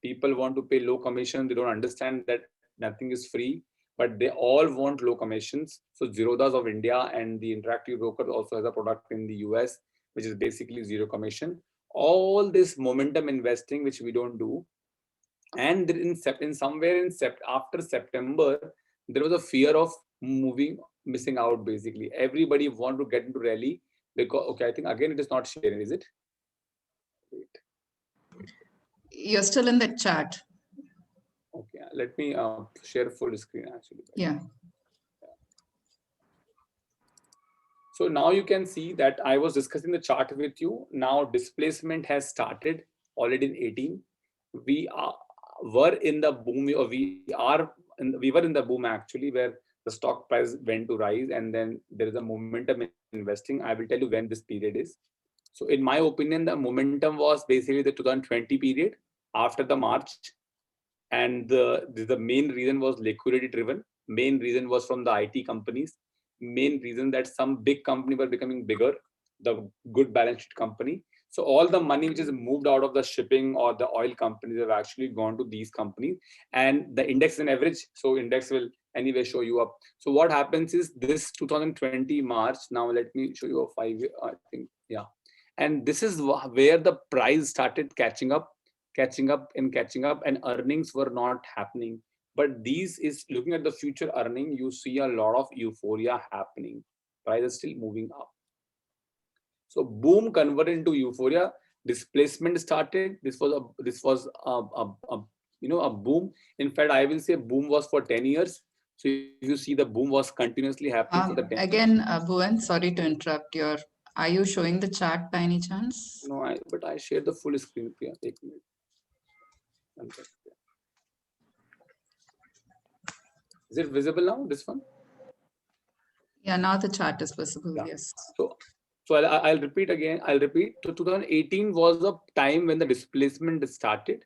B: People want to pay low commission. They don't understand that nothing is free, but they all want low commissions. So Zerodha's of India and the Interactive Broker also has a product in the US, which is basically zero commission. All this momentum investing, which we don't do. And after September, there was a fear of moving missing out basically. Everybody want to get into rally because, okay, I think again it is not sharing, is it? Wait.
A: You're still in the chat.
B: Okay, let me share full screen actually.
A: Yeah.
B: So now you can see that I was discussing the chart with you. Now displacement has started already in 18. We were in the boom, or we were in the boom actually, where the stock price went to rise, and then there is a momentum in investing. I will tell you when this period is. So in my opinion, the momentum was basically the 2020 period after the March, and the main reason was liquidity driven. Main reason was from the IT companies. Main reason that some big company were becoming bigger, the good balance sheet company. So all the money which is moved out of the shipping or the oil companies have actually gone to these companies, and the index is an average, so index will anyway show you up. So what happens is this 2020 March. Now let me show you a 5-year, I think, yeah. And this is where the price started catching up, and earnings were not happening. But these is looking at the future earning, you see a lot of euphoria happening. Price is still moving up. So boom converted into euphoria. Displacement started. This was a boom. In fact, I will say boom was for 10 years. So if you see, the boom was continuously happening for the 10 years.
A: Again, Bhuvan, sorry to interrupt. Are you showing the chart by any chance?
B: No, but I shared the full screen. Priya. Take a minute. Is it visible now, this one?
A: Yeah, now the chart is visible,
B: Yeah.
A: yes.
B: So I'll repeat again. I'll repeat. So 2018 was the time when the displacement started.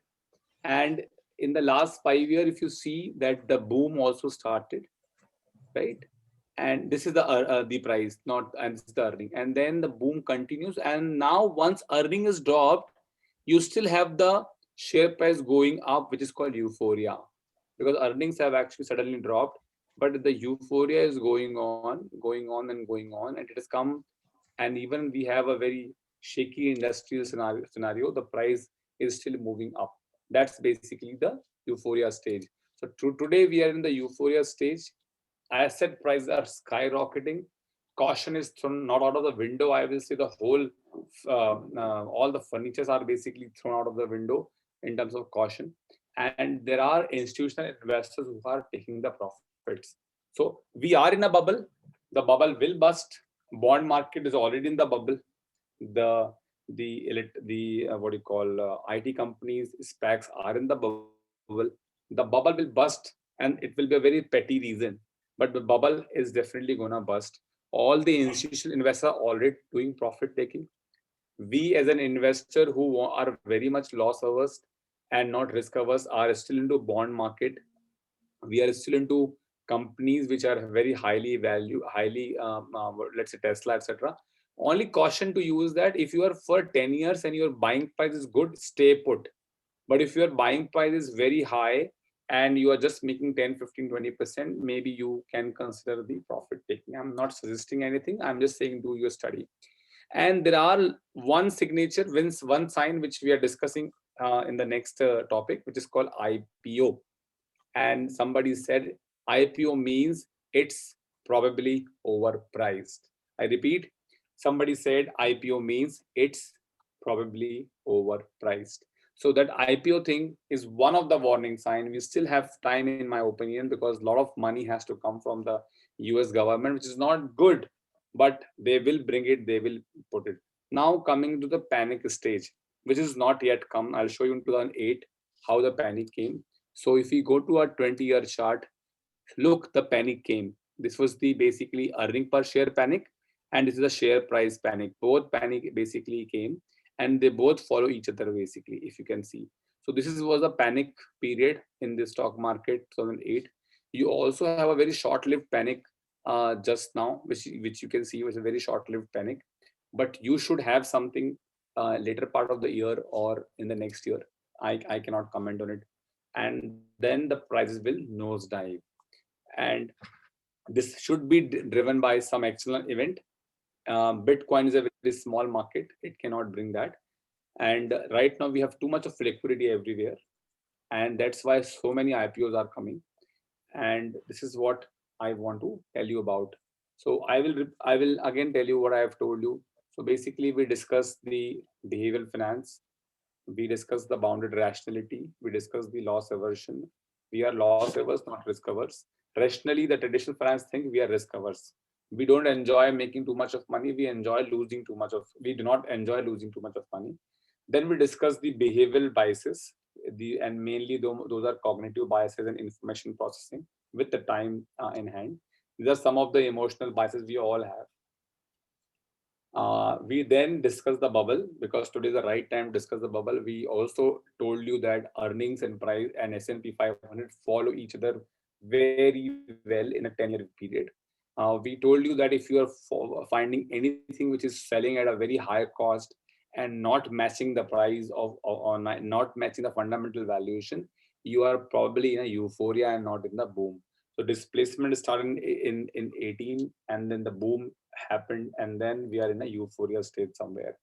B: And in the last 5 years, if you see that the boom also started, right? And this is the price, not, and this is the earning. And then the boom continues. And now once earning is dropped, you still have the share price going up, which is called euphoria, because earnings have actually suddenly dropped, but the euphoria is going on, and it has come. And even we have a very shaky industrial scenario, the price is still moving up. That's basically the euphoria stage. So today we are in the euphoria stage. Asset prices are skyrocketing. Caution is thrown not out of the window. I will say the whole, all the furnitures are basically thrown out of the window in terms of caution. And there are institutional investors who are taking the profits. So we are in a bubble. The bubble will bust. Bond market is already in the bubble. The what do you call, IT companies, SPACs are in the bubble. The bubble will bust, and it will be a very petty reason, but the bubble is definitely gonna bust. All the institutional investors are already doing profit taking. We as an investor who are very much loss averse and not risk averse are still into bond market. We are still into companies which are very highly let's say Tesla, etc. Only caution to use that if you are for 10 years and your buying price is good, stay put. But if your buying price is very high and you are just making 10, 15, 20%, maybe you can consider the profit taking. I'm not suggesting anything. I'm just saying do your study. And there are one signature, one sign which we are discussing in the next topic, which is called IPO. And somebody said IPO means it's probably overpriced. I repeat, somebody said IPO means it's probably overpriced. So that IPO thing is one of the warning sign. We still have time, in my opinion, because a lot of money has to come from the US government, which is not good, but they will bring it, they will put it. Now coming to the panic stage, which is not yet come. I'll show you in 2008 how the panic came. So if we go to a 20-year chart, look, the panic came. This was the basically earning per share panic, and this is a share price panic. Both panic basically came, and they both follow each other basically, if you can see. So this was a panic period in the stock market, 2008. You also have a very short-lived panic just now, which you can see was a very short-lived panic. But you should have something later part of the year or in the next year. I cannot comment on it. And then the prices will nosedive. And this should be driven by some external event. Bitcoin is a very small market, it cannot bring that. And right now we have too much of liquidity everywhere, and that's why so many IPOs are coming. And this is what I want to tell you about. So I will again tell you what I have told you. So basically, we discussed the behavioral finance, we discussed the bounded rationality, we discussed the loss aversion. We are loss averse, not risk averse. Rationally, the traditional finance think we are risk averse. We don't enjoy making too much of money. We enjoy losing too much of. We do not enjoy losing too much of money. Then we discuss the behavioral biases, and mainly those are cognitive biases and information processing with the time in hand. These are some of the emotional biases we all have. We then discuss the bubble because today is the right time to discuss the bubble. We also told you that earnings and price and S&P 500 follow each other very well in a 10-year period. We told you that if you are finding anything which is selling at a very high cost and not matching the price or not matching the fundamental valuation, you are probably in a euphoria and not in the boom. So displacement started in 18, and then the boom happened, and then we are in a euphoria state somewhere.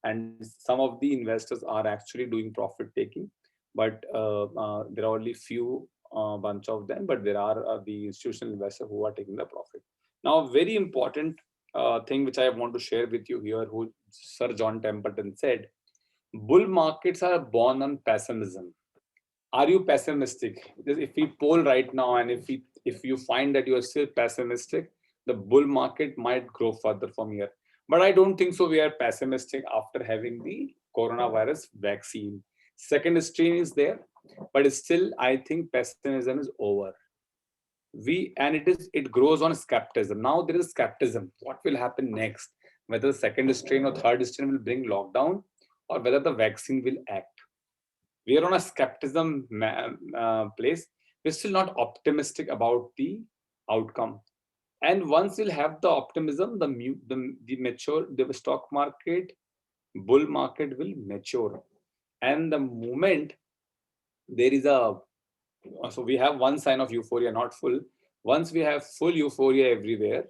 B: And some of the investors are actually doing profit taking, but there are only few bunch of them, but there are the institutional investors who are taking the profit. Now, a very important thing which I want to share with you here, who Sir John Templeton said, bull markets are born on pessimism. Are you pessimistic? If we poll right now, and if you find that you are still pessimistic, the bull market might grow further from here. But I don't think so. We are pessimistic after having the coronavirus vaccine. Second strain is there, but still, I think pessimism is over. It grows on skepticism. Now there is skepticism. What will happen next? Whether the second strain or third strain will bring lockdown, or whether the vaccine will act. We are on a skepticism place. We're still not optimistic about the outcome. And once you'll have the optimism, the stock market, bull market will mature. And the moment there is so we have one sign of euphoria, not full. Once we have full euphoria everywhere,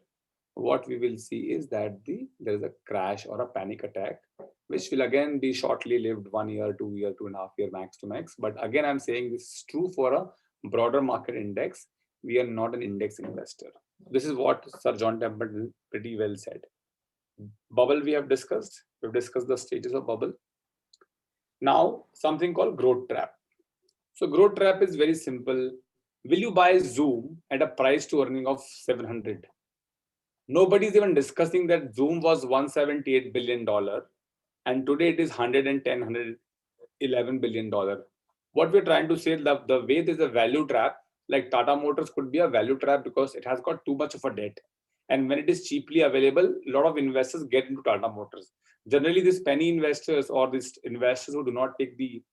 B: what we will see is that there is a crash or a panic attack, which will again be shortly lived, 1 year, 2 year, 2.5 year max to max. But again, I'm saying this is true for a broader market index. We are not an index investor. This is what Sir John Templeton pretty well said. Bubble we have discussed. We've discussed the stages of bubble. Now, something called growth trap. So growth trap is very simple. Will you buy Zoom at a price to earning of 700? Nobody's even discussing that Zoom was $178 billion and today it is 110, $111 billion. What we're trying to say, the way there's a value trap, like Tata Motors could be a value trap because it has got too much of a debt. And when it is cheaply available, a lot of investors get into Tata Motors. Generally, these penny investors or these investors who do not take the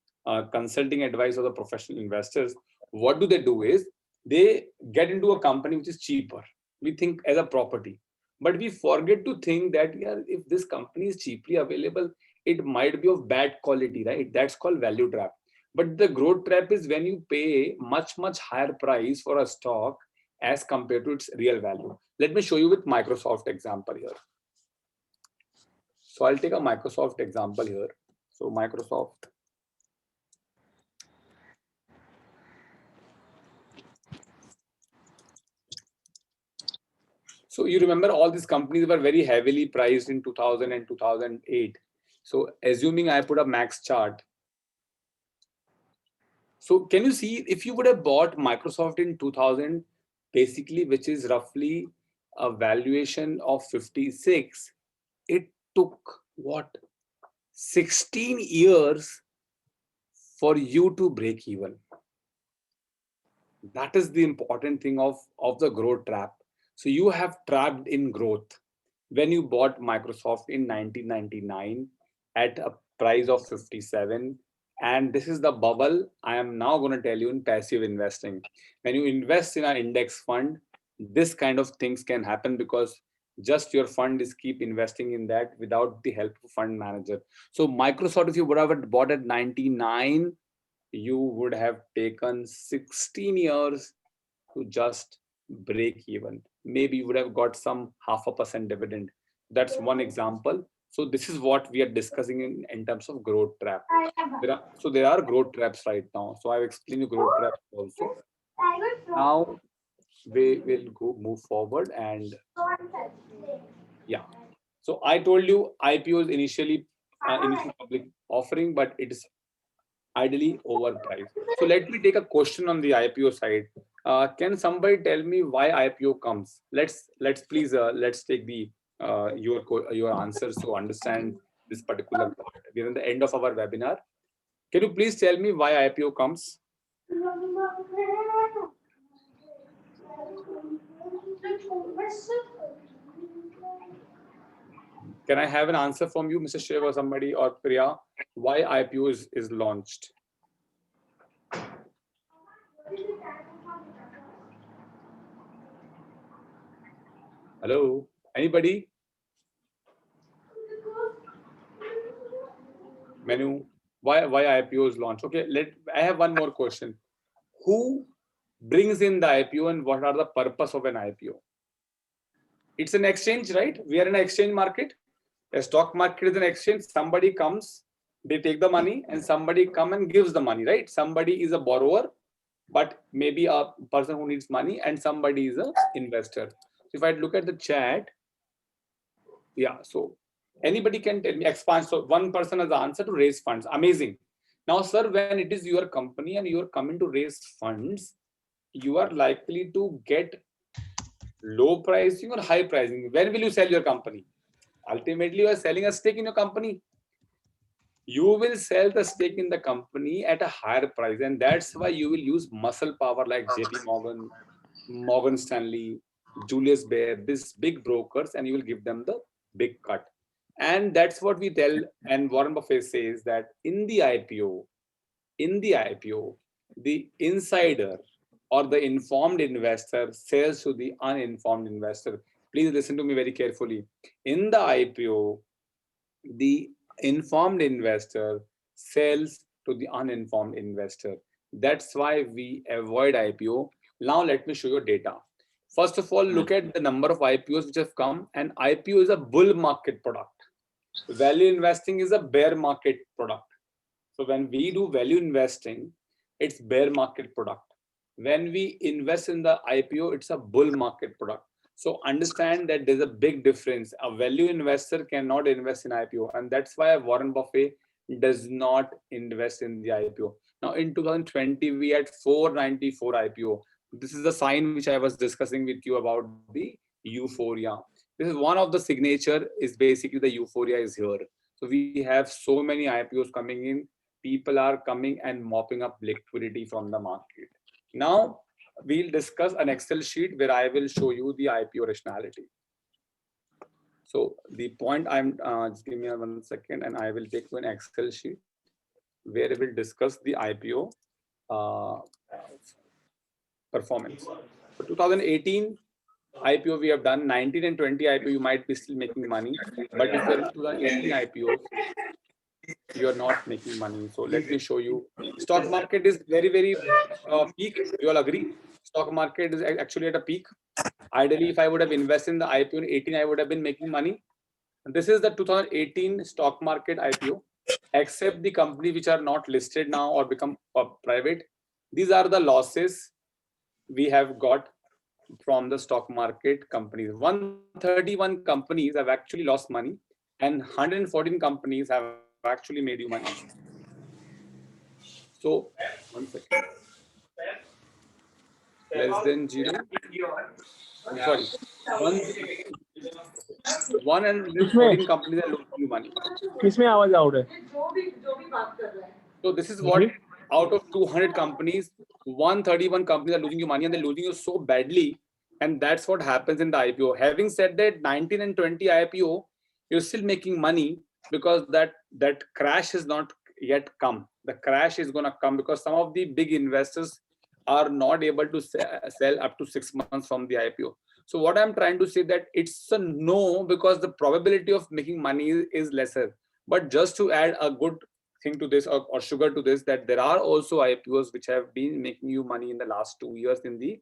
B: consulting advice of the professional investors, what do is they get into a company which is cheaper. We think as a property, but we forget to think that, yeah, if this company is cheaply available, it might be of bad quality, right? That's called value trap. But the growth trap is when you pay much higher price for a stock as compared to its real value. Let me show you with Microsoft example here. So I'll take a Microsoft example here. So Microsoft. So you remember all these companies were very heavily priced in 2000 and 2008. So assuming I put a max chart. So can you see if you would have bought Microsoft in 2000, basically, which is roughly a valuation of 56, it took what? 16 years for you to break even. That is the important thing of the growth trap. So you have trapped in growth. When you bought Microsoft in 1999 at a price of 57, and this is the bubble I am now going to tell you in passive investing. When you invest in an index fund, this kind of things can happen because just your fund is keep investing in that without the help of fund manager. So Microsoft, if you would have bought at 99, you would have taken 16 years to just break even. Maybe you would have got some 0.5% dividend. That's one example. So this is what we are discussing in terms of growth trap. There are growth traps right now. So I've explained you growth traps also. Now, we will move forward. And yeah, so I told you IPO is initially initial public offering, but it is ideally overpriced. So let me take a question on the IPO side. Can somebody tell me why IPO comes? Let's please let's take the your answers to understand this particular part. We're at the end of our webinar. Can you please tell me why IPO comes? Can I have an answer from you, Mr. Shiv or somebody, or Priya? Why IPO is launched? Hello, anybody? Menu. Why IPO is launched? Okay, I have one more question. Who brings in the IPO and what are the purpose of an IPO? It's an exchange, right? We are in an exchange market. A stock market is an exchange. Somebody comes, they take the money, and somebody come and gives the money, right? Somebody is a borrower, but maybe a person who needs money, and somebody is an investor. So if I look at the chat, yeah, so anybody can tell me expand. So one person has the answer to raise funds. Amazing. Now, sir, when it is your company and you are coming to raise funds, you are likely to get low pricing or high pricing. When will you sell your company? Ultimately, you are selling a stake in your company. You will sell the stake in the company at a higher price, and that's why you will use muscle power like JP Morgan, Morgan Stanley, Julius Baer, these big brokers, and you will give them the big cut. And that's what we tell. And Warren Buffett says that in the IPO, the insider or the informed investor sells to the uninformed investor. Please listen to me very carefully. In the IPO, the informed investor sells to the uninformed investor. That's why we avoid IPO. Now let me show you data. First of all, look at the number of IPOs which have come, and IPO is a bull market product. Value investing is a bear market product. So when we do value investing, it's bear market product. When we invest in the IPO, it's a bull market product. So understand that there's a big difference. A value investor cannot invest in IPO, and that's why Warren Buffett does not invest in the IPO. Now in 2020, we had 494 IPO. This is the sign which I was discussing with you about the euphoria. This is one of the signature is basically the euphoria is here. So we have so many IPOs coming in. People are coming and mopping up liquidity from the market. Now we'll discuss an Excel sheet where I will show you the IPO rationality. So the point I'm just give me 1 second, and I will take to an Excel sheet where we will discuss the IPO performance. For 2018 IPO we have done 19 and 20 IPO. You might be still making money, but if you're in 2018 IPO, you are not making money. So let me show you. Stock market is very peak. You all agree? Stock market is actually at a peak. Ideally, if I would have invested in the IPO in 18, I would have been making money. And this is the 2018 stock market IPO, except the company which are not listed now or become private. These are the losses we have got from the stock market companies. 131 companies have actually lost money, and 114 companies have actually made you money. So 1 second. Less than zero. I'm sorry. 114 companies are losing you money.
D: किसमें आवाज out है?
B: So this is what out of 200 companies, 131 companies are losing you money, and they're losing you so badly. And that's what happens in the IPO. Having said that, 19 and 20 IPO, you're still making money because that crash has not yet come. The crash is going to come because some of the big investors are not able to sell up to 6 months from the IPO. So what I'm trying to say that it's a no, because the probability of making money is lesser. But just to add a good thing to this, or sugar to this, that there are also IPOs which have been making you money in the last 2 years in the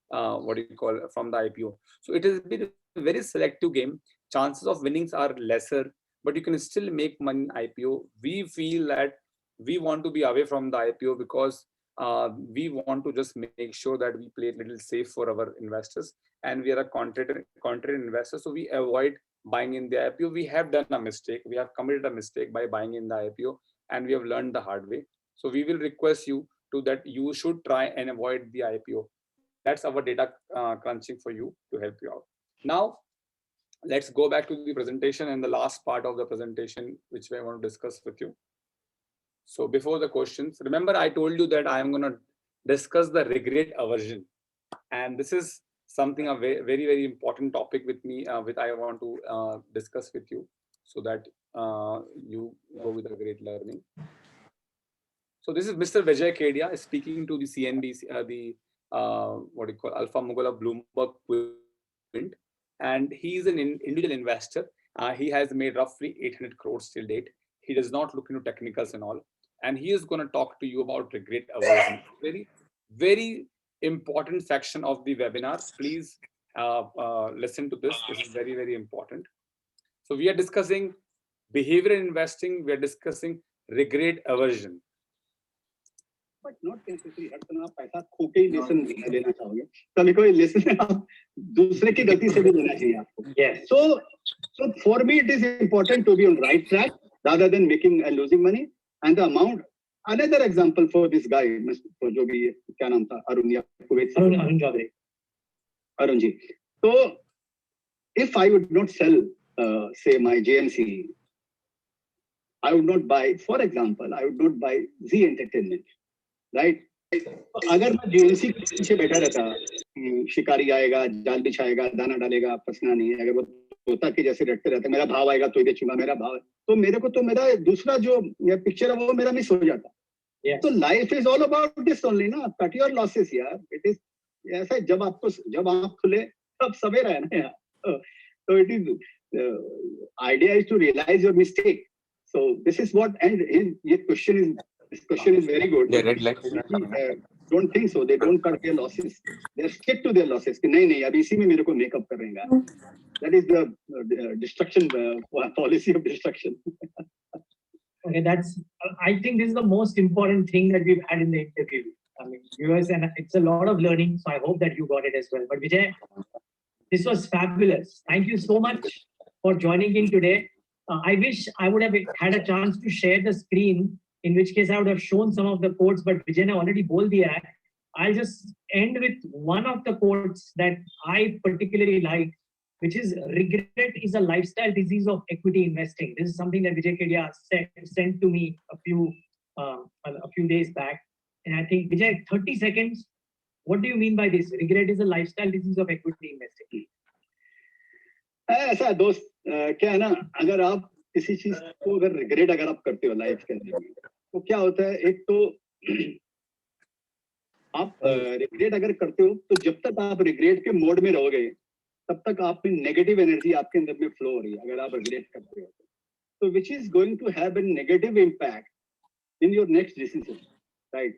B: what do you call from the IPO. So it has been a very selective game. Chances of winnings are lesser, but you can still make money in IPO. We feel that we want to be away from the IPO because we want to just make sure that we play it a little safe for our investors, and we are a contrarian investor, so we avoid buying in the IPO. We have done a mistake. We have committed a mistake by buying in the IPO, and we have learned the hard way. So we will request you to that you should try and avoid the IPO. That's our data crunching for you to help you out. Now, let's go back to the presentation and the last part of the presentation, which I want to discuss with you. So before the questions, remember I told you that I am going to discuss the regret aversion. And this is something a very, very important topic with me, with I want to discuss with you so that you go with a great learning. So this is Mr. Vijay Kedia speaking to the CNBC, what do you call Alpha Mogul of Bloomberg Quint, and he is an individual investor. He has made roughly 800 crores till date. He does not look into technicals and all, and he is going to talk to you about regret aversion. Very important section of the webinar. Please listen to this. This is very important. So we are discussing behavioral investing. We are discussing regret aversion.
E: But not necessarily हर समय आप पैसा खो के ही lesson लेना चाहोगे, कभी कोई lesson आप दूसरे की गलती से भी लेना चाहिए आपको. Yes. So for me it is important to be on right track rather than making and losing money. And the amount, another example for this guy, for जो भी क्या नाम था, Arun Chaudhary, Arun ji. So if I would not sell say my JMC, I would not buy, for example, I would not buy Z Entertainment. Right. अगर मैं GNC के पीछे बैठा रहता, शिकारी आएगा, जाल बिछाएगा, दाना डालेगा, फंसना नहीं है, अगर वो तोता के जैसे रटते रहते, मेरा भाव आएगा तो बेचूंगा, मेरा भाव, तो मेरे को तो मेरा दूसरा जो पिक्चर है वो मेरा मिस हो जाता. तो life is all about this only ना, कट योर लॉसेस यार. इट इज ऐसा, जब आप खुले तब सवेरा है ना यार. तो it is idea is to realize your mistake. So this is what, and ये question is, this question is very good. Red light. Don't think so. They don't cut their losses. They stick to their losses. कि नहीं अब इसी में मेरे को make up कर रहेगा. That is the destruction policy of destruction.
F: Okay, that's. I think this is the most important thing that we've had in the interview. I mean, viewers, and it's a lot of learning. So I hope that you got it as well. But Vijay, this was fabulous. Thank you so much for joining in today. I wish I would have had a chance to share the screen, in which case I would have shown some of the quotes, but Vijay ne already bold diya hai. I'll just end with one of the quotes that I particularly like, which is, regret is a lifestyle disease of equity investing. This is something that Vijay Kedia sent to me a few days back. And I think, Vijay, 30 seconds, what do you mean by this? Regret is a lifestyle disease of equity investing.
E: ऐसा दोस्त क्या है ना, अगर आप किसी चीज को अगर रिग्रेट अगर आप करते हो लाइफ के अंदर, तो क्या होता है, एक तो आप रिग्रेट अगर करते हो तो जब तक आप रिग्रेट के मोड में रहोगे तब तक आप में नेगेटिव एनर्जी आपके अंदर में फ्लो हो रही है. अगर आप रिग्रेट करते हो तो which is going to have an negative impact in your next decision, right.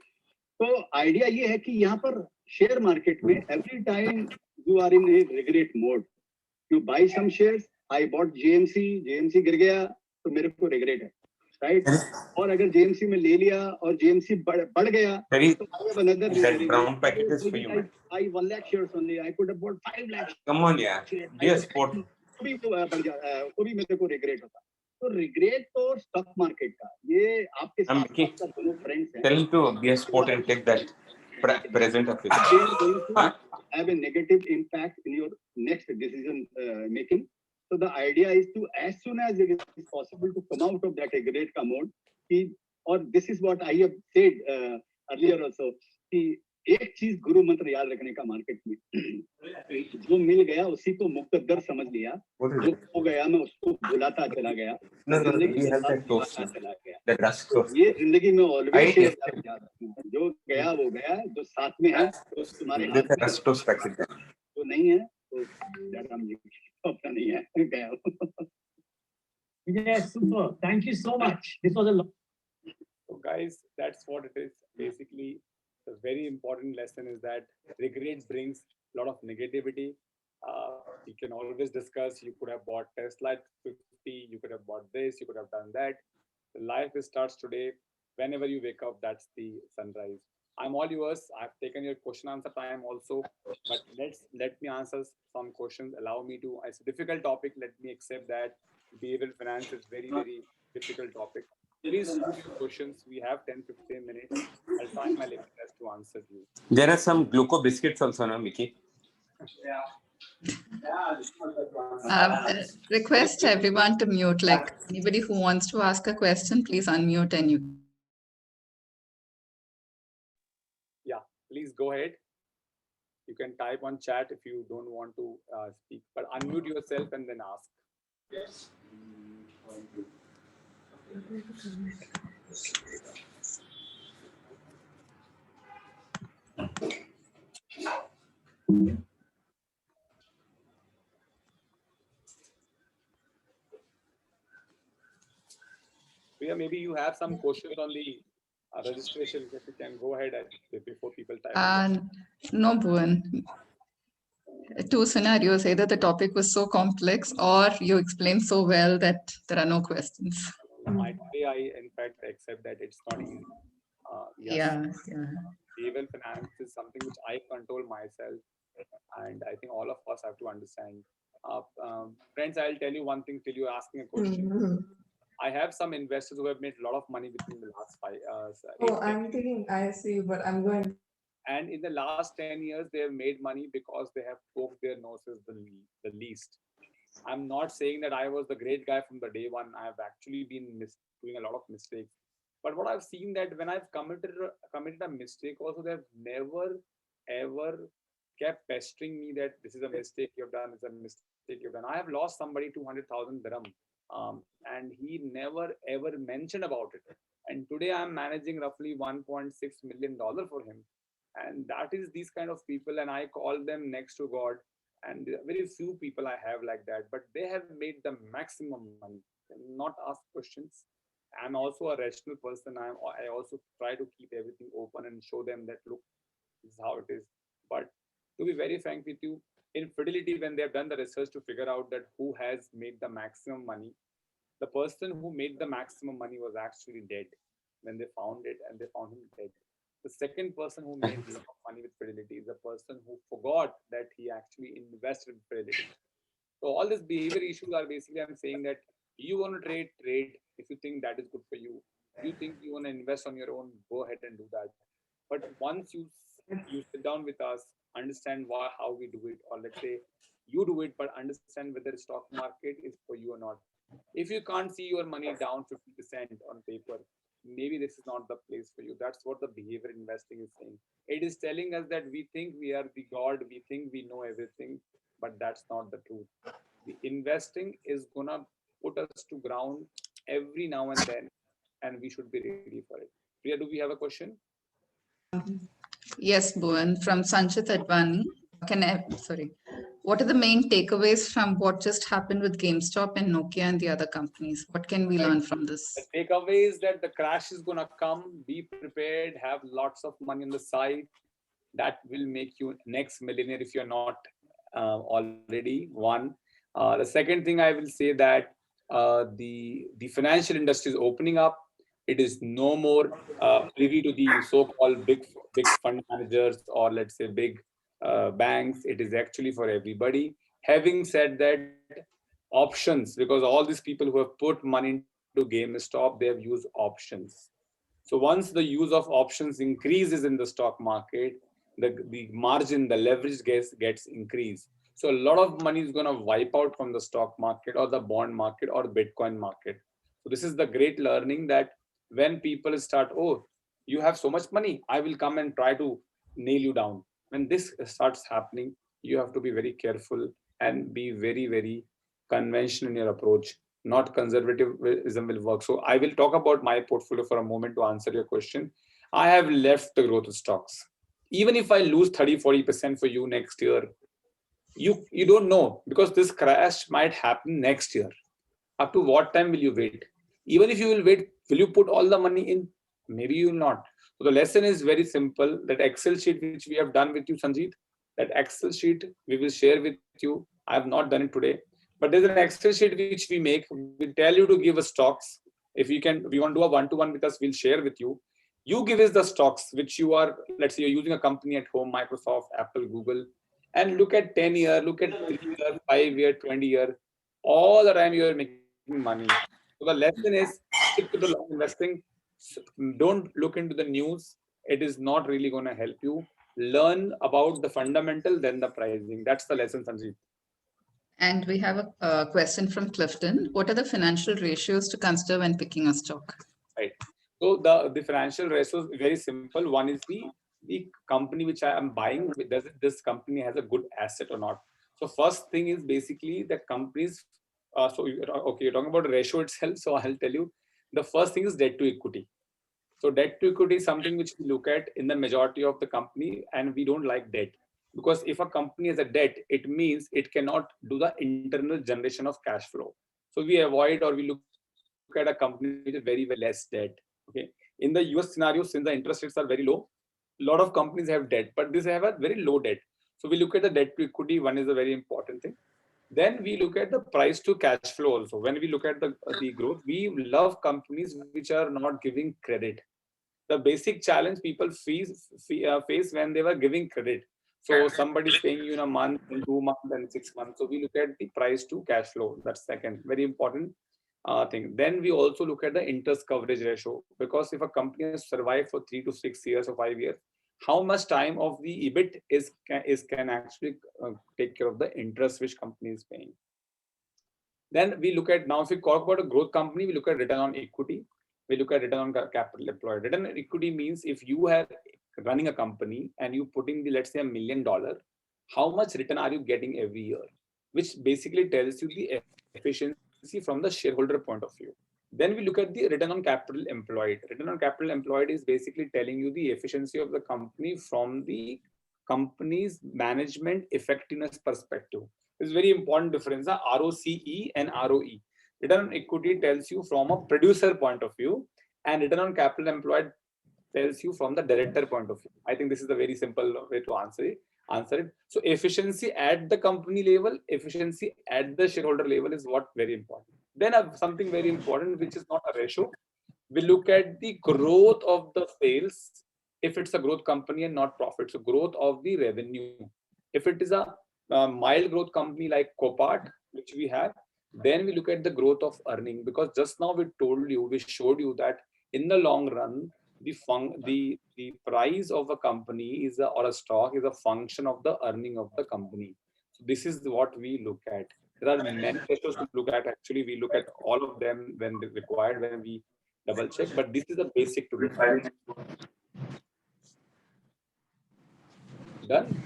E: तो आइडिया ये है कि यहाँ पर शेयर मार्केट में every time you are in a regret mode, you buy some shares. I bought JMC गिर गया तो मेरे को रिग्रेट है, राइट. और अगर जेएमसी में ले लिया और जेएमसी बढ़ गया तो I have another brown packet is for you. I 1 lakh shares only, I could have bought 5 lakh. Come on यार, ये स्पोर्ट भी बढ़ गया, वो भी मेरे को रिग्रेट होता. तो रिग्रेट तो स्टॉक मार्केट का, ये आपके साथ दोनों फ्रेंड्स हैं. Tell to be a sport and take that present of it. They are going to have a negative impact in your next decision making. So the idea is to, as soon as it is possible, to come out of that regret mode. Or this is what I have said earlier also, कि एक चीज गुरु मंत्र याद रखने का market में, जो मिल गया उसी को मुकद्दर समझ लिया, जो हो गया मैं उसको भुलाता चला गया, चला गया. ये जिंदगी में ऑलवेज याद रखना, जो गया वो गया, जो साथ में है तो तुम्हारे हाथ में, जो नहीं है तो अपना नहीं है, गया.
F: Yes, super. Thank you so much. This was a lot.
B: So guys, that's what it is. Basically, the very important lesson is that regret brings a lot of negativity. You can always discuss, you could have bought Tesla at 50, you could have bought this, you could have done that. The life starts today. Whenever you wake up, that's the sunrise. I'm all yours. I've taken your question answer time also, but let me answer some questions. Allow me to. It's a difficult topic. Let me accept that behavioral finance is very difficult topic. Please shoot your questions. We have 10-15 minutes. I'll try my level best to answer you.
G: There are some gluco biscuits also, no, Mickey?
A: Request everyone to mute. Like anybody who wants to ask a question, please unmute and you.
B: Yeah, please go ahead. You can type on chat if you don't want to speak, but unmute yourself and then ask.
C: Yes.
B: Priya, maybe you have some questions on the registration. If you can go ahead before people type.
A: No, Bhuvan. Two scenarios. Either the topic was so complex or you explained so well that there are no questions.
B: I in fact accept that it's not easy.
A: Yeah.
B: Behavioral finance is something which I control myself, and I think all of us have to understand. Friends, I'll tell you one thing till you're asking a question. I have some investors who have made a lot of money within the last 8
H: I'm thinking I see, but I'm going.
B: And in the last 10 years, they have made money because they have poked their noses the least. I'm not saying that I was the great guy from the day one. I have actually been doing a lot of mistakes. But what I've seen that when I've committed a mistake, also they've never ever kept pestering me that this is a mistake you've done, it's a mistake you've done. I have lost somebody 200,000 dirham, and he never ever mentioned about it. And today I'm managing roughly $1.6 million for him. And that is these kind of people, and I call them next to God. And very few people I have like that, but they have made the maximum money, not ask questions. I'm also a rational person. I also try to keep everything open and show them that, look, this is how it is. But to be very frank with you, in Fidelity, when they have done the research to figure out that who has made the maximum money, the person who made the maximum money was actually dead when they found it, and they found him dead. The second person who made a lot of money with Fidelity is the person who forgot that he actually invested in Fidelity. So all these behavior issues are basically, I'm saying that you want to trade if you think that is good for you. You think you want to invest on your own, go ahead and do that. But once you sit down with us, understand how we do it, or let's say you do it, but understand whether the stock market is for you or not. If you can't see your money down 50% on paper, maybe this is not the place for you. That's what the behavior investing is saying. It is telling us that we think we are the God, we think we know everything, but that's not the truth. The investing is gonna put us to ground every now and then, and we should be ready for it. Priya, do we have a question?
A: Yes, Bhuvan, from Sanchit Advani. What are the main takeaways from what just happened with GameStop and Nokia and the other companies? What can we learn from this?
B: The takeaway is that the crash is going to come. Be prepared, have lots of money on the side. That will make you next millionaire if you're not already one. The second thing I will say that the financial industry is opening up. It is no more privy to the so-called big fund managers, or let's say big banks. It is actually for everybody. Having said that, options, because all these people who have put money into GameStop, they have used options. So once the use of options increases in the stock market, the margin, the leverage gets increased. So a lot of money is going to wipe out from the stock market or the bond market or Bitcoin market. So this is the great learning, that when people start, oh, you have so much money, I will come and try to nail you down. When this starts happening, you have to be very careful and be very conventional in your approach. Not conservatism will work. So I will talk about my portfolio for a moment to answer your question. I have left the growth stocks. Even if I lose 30-40% for you next year, you don't know, because this crash might happen next year. Up to what time will you wait? Even if you will wait, will you put all the money in? Maybe you will not. So the lesson is very simple. That Excel sheet which we have done with you, Sanjeet, that Excel sheet we will share with you. I have not done it today, but there's an Excel sheet which we make. We tell you to give us stocks. If we want to do a one-to-one with us, we'll share with you. You give us the stocks which you are, let's say you're using a company at home, Microsoft, Apple, Google, and look at 10 year, look at 3 year, 5 year, 20 year, all the time you're making money. So the lesson is stick to the long investing. Don't look into the news. It is not really going to help you. Learn about the fundamental, then the pricing. That's the lesson, Sanjeev.
A: And we have a question from Clifton. What are the financial ratios to consider when picking a stock?
B: Right. So the financial ratios very simple. One is the company which I am buying. Does this company has a good asset or not? So first thing is basically the companies. You're talking about the ratio itself. So I'll tell you, the first thing is debt to equity. So debt to equity is something which we look at in the majority of the company, and we don't like debt because if a company has a debt, it means it cannot do the internal generation of cash flow. So we avoid or we look at a company with very, very less debt. Okay. In the US scenario, since the interest rates are very low, a lot of companies have debt, but these have a very low debt. So we look at the debt to equity. One is a very important thing. Then we look at the price to cash flow also. When we look at the growth, we love companies which are not giving credit. The basic challenge people face when they were giving credit. So somebody's paying you in a month, in 2 months, and 6 months. So we look at the price to cash flow. That's second, very important thing. Then we also look at the interest coverage ratio, because if a company has survived for 3 to 6 years or 5 years, how much time of the EBIT can actually take care of the interest which company is paying. Then we look at, now if we talk about a growth company, we look at return on equity. We look at return on capital employed. Return on equity means if you are running a company and you putting the, let's say, $1 million, how much return are you getting every year? Which basically tells you the efficiency from the shareholder point of view. Then we look at the return on capital employed. Return on capital employed is basically telling you the efficiency of the company from the company's management effectiveness perspective. It's very important difference, ROCE and ROE. Return on equity tells you from a producer point of view, and return on capital employed tells you from the director point of view. I think this is a very simple way to answer it. So efficiency at the company level, efficiency at the shareholder level is what very important. Then something very important, which is not a ratio. We look at the growth of the sales if it's a growth company and not profit. So growth of the revenue. If it is a mild growth company like Copart, which we have, then we look at the growth of earning, because just now we showed you that in the long run, the price of a company or a stock is a function of the earning of the company. So this is what we look at. There are many ratios to look at. Actually, we look at all of them when required, when we double check, but this is the basic to look at. Done.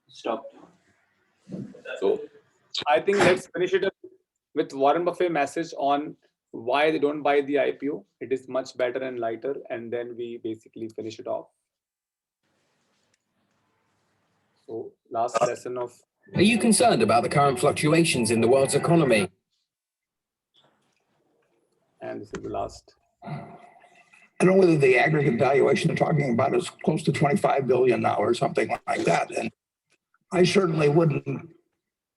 G: Stop.
B: So I think let's finish it up with Warren Buffett message on why they don't buy the IPO. It is much better and lighter, and then we basically finish it off. So last lesson of.
I: Are you concerned about the current fluctuations in the world's economy?
B: And this is the last.
J: I don't know whether the aggregate valuation they're talking about is close to 25 billion now or something like that. And I certainly wouldn't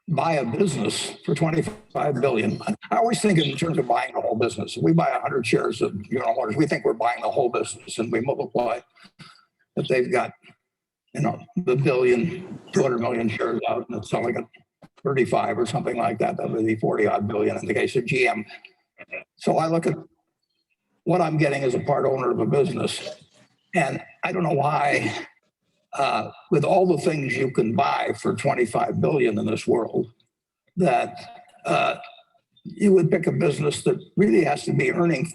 J: buy a business for 25 billion. I always think in terms of buying the whole business. If we buy 100 shares of General Motors, we think we're buying the whole business, and we multiply that they've got, the 200 million shares out, and it's like a 35 or something like that. That would be 40 odd billion in the case of GM. So I look at what I'm getting as a part owner of a business, and I don't know why, with all the things you can buy for 25 billion in this world, that you would pick a business that really has to be earning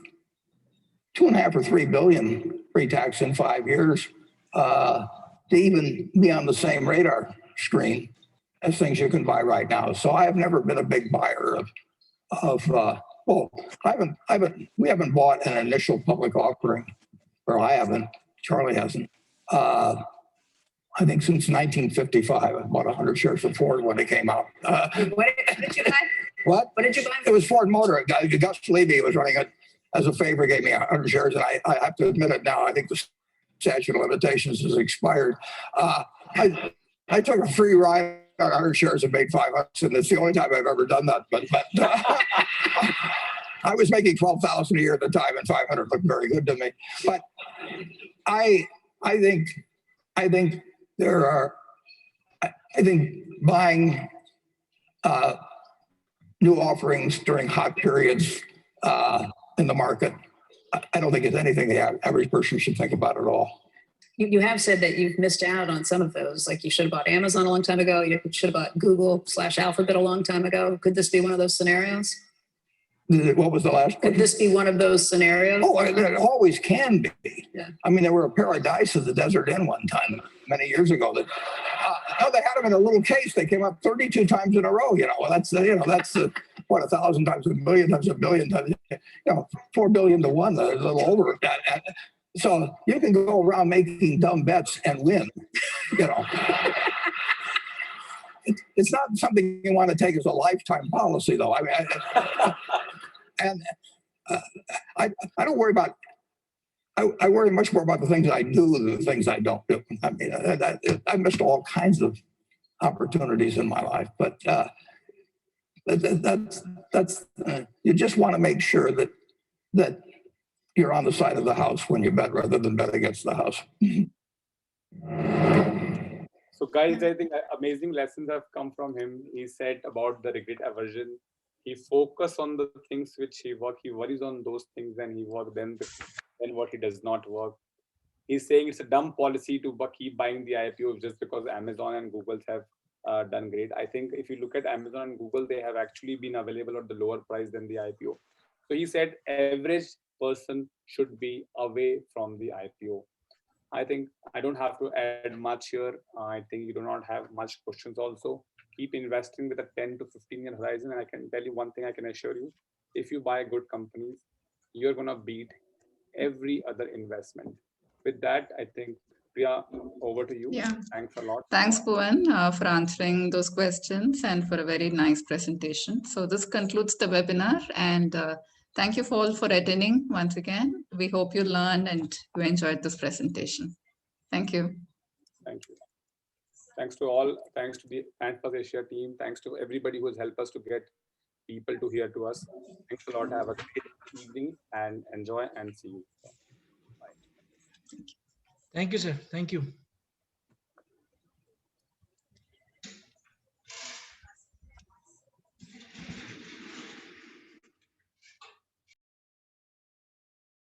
J: 2.5 or 3 billion pre-tax in 5 years to even be on the same radar screen as things you can buy right now. So I have never been a big buyer we haven't bought an initial public offering, or I haven't, Charlie hasn't. I think since 1955, I bought 100 shares of Ford when it came out.
H: What did you buy?
J: What?
H: What did you buy?
J: It was Ford Motor. Gus Levy was running it as a favor, gave me 100 shares, and I have to admit it now, I think the statute of limitations has expired. I took a free ride got 100 shares and made 500, and it's the only time I've ever done that. But I was making 12,000 a year at the time, and 500 looked very good to me. But I think buying new offerings during hot periods in the market, I don't think it's anything the average person should think about at all.
K: You have said that you've missed out on some of those. Like you should have bought Amazon a long time ago. You should have bought Google/Alphabet a long time ago. Could this be one of those scenarios?
J: What was the last?
K: Could this be one of those scenarios?
J: Oh, it always can be.
K: Yeah.
J: I mean, there were a pair of dice at the Desert Inn one time many years ago that they had them in a little case. They came up 32 times in a row. Well, that's what, 1,000 times, a million times, a billion times. 4 billion to 1, a little over that. So you can go around making dumb bets and win. It's not something you want to take as a lifetime policy, though. I mean, I don't worry about. I worry much more about the things I do than the things I don't do. I mean, I missed all kinds of opportunities in my life, but that's you just want to make sure that you're on the side of the house when you bet rather than bet against the house.
B: So guys, I think amazing lessons have come from him. He said about the regret aversion. He focused on the things which he work. He worries on those things and he work then what he does not work. He's saying it's a dumb policy to keep buying the IPOs just because Amazon and Google have done great. I think if you look at Amazon and Google, they have actually been available at the lower price than the IPO. So he said average person should be away from the IPO. I think I don't have to add much here. I think you do not have much questions also. Keep investing with a 10 to 15 year horizon. And I can tell you one thing I can assure you, if you buy good companies, you're going to beat every other investment. With that, I think, Priya, over to you.
A: Yeah.
B: Thanks a lot.
A: Thanks, Bhuvan, for answering those questions and for a very nice presentation. So this concludes the webinar, and thank you all for attending once again. We hope you learned and you enjoyed this presentation. Thank you.
B: Thank you. Thanks to all. Thanks to the Plus Asia team. Thanks to everybody who has helped us to get people to hear to us. Thanks a lot. Have a great evening and enjoy and see you. Bye.
L: Thank you, sir. Thank you.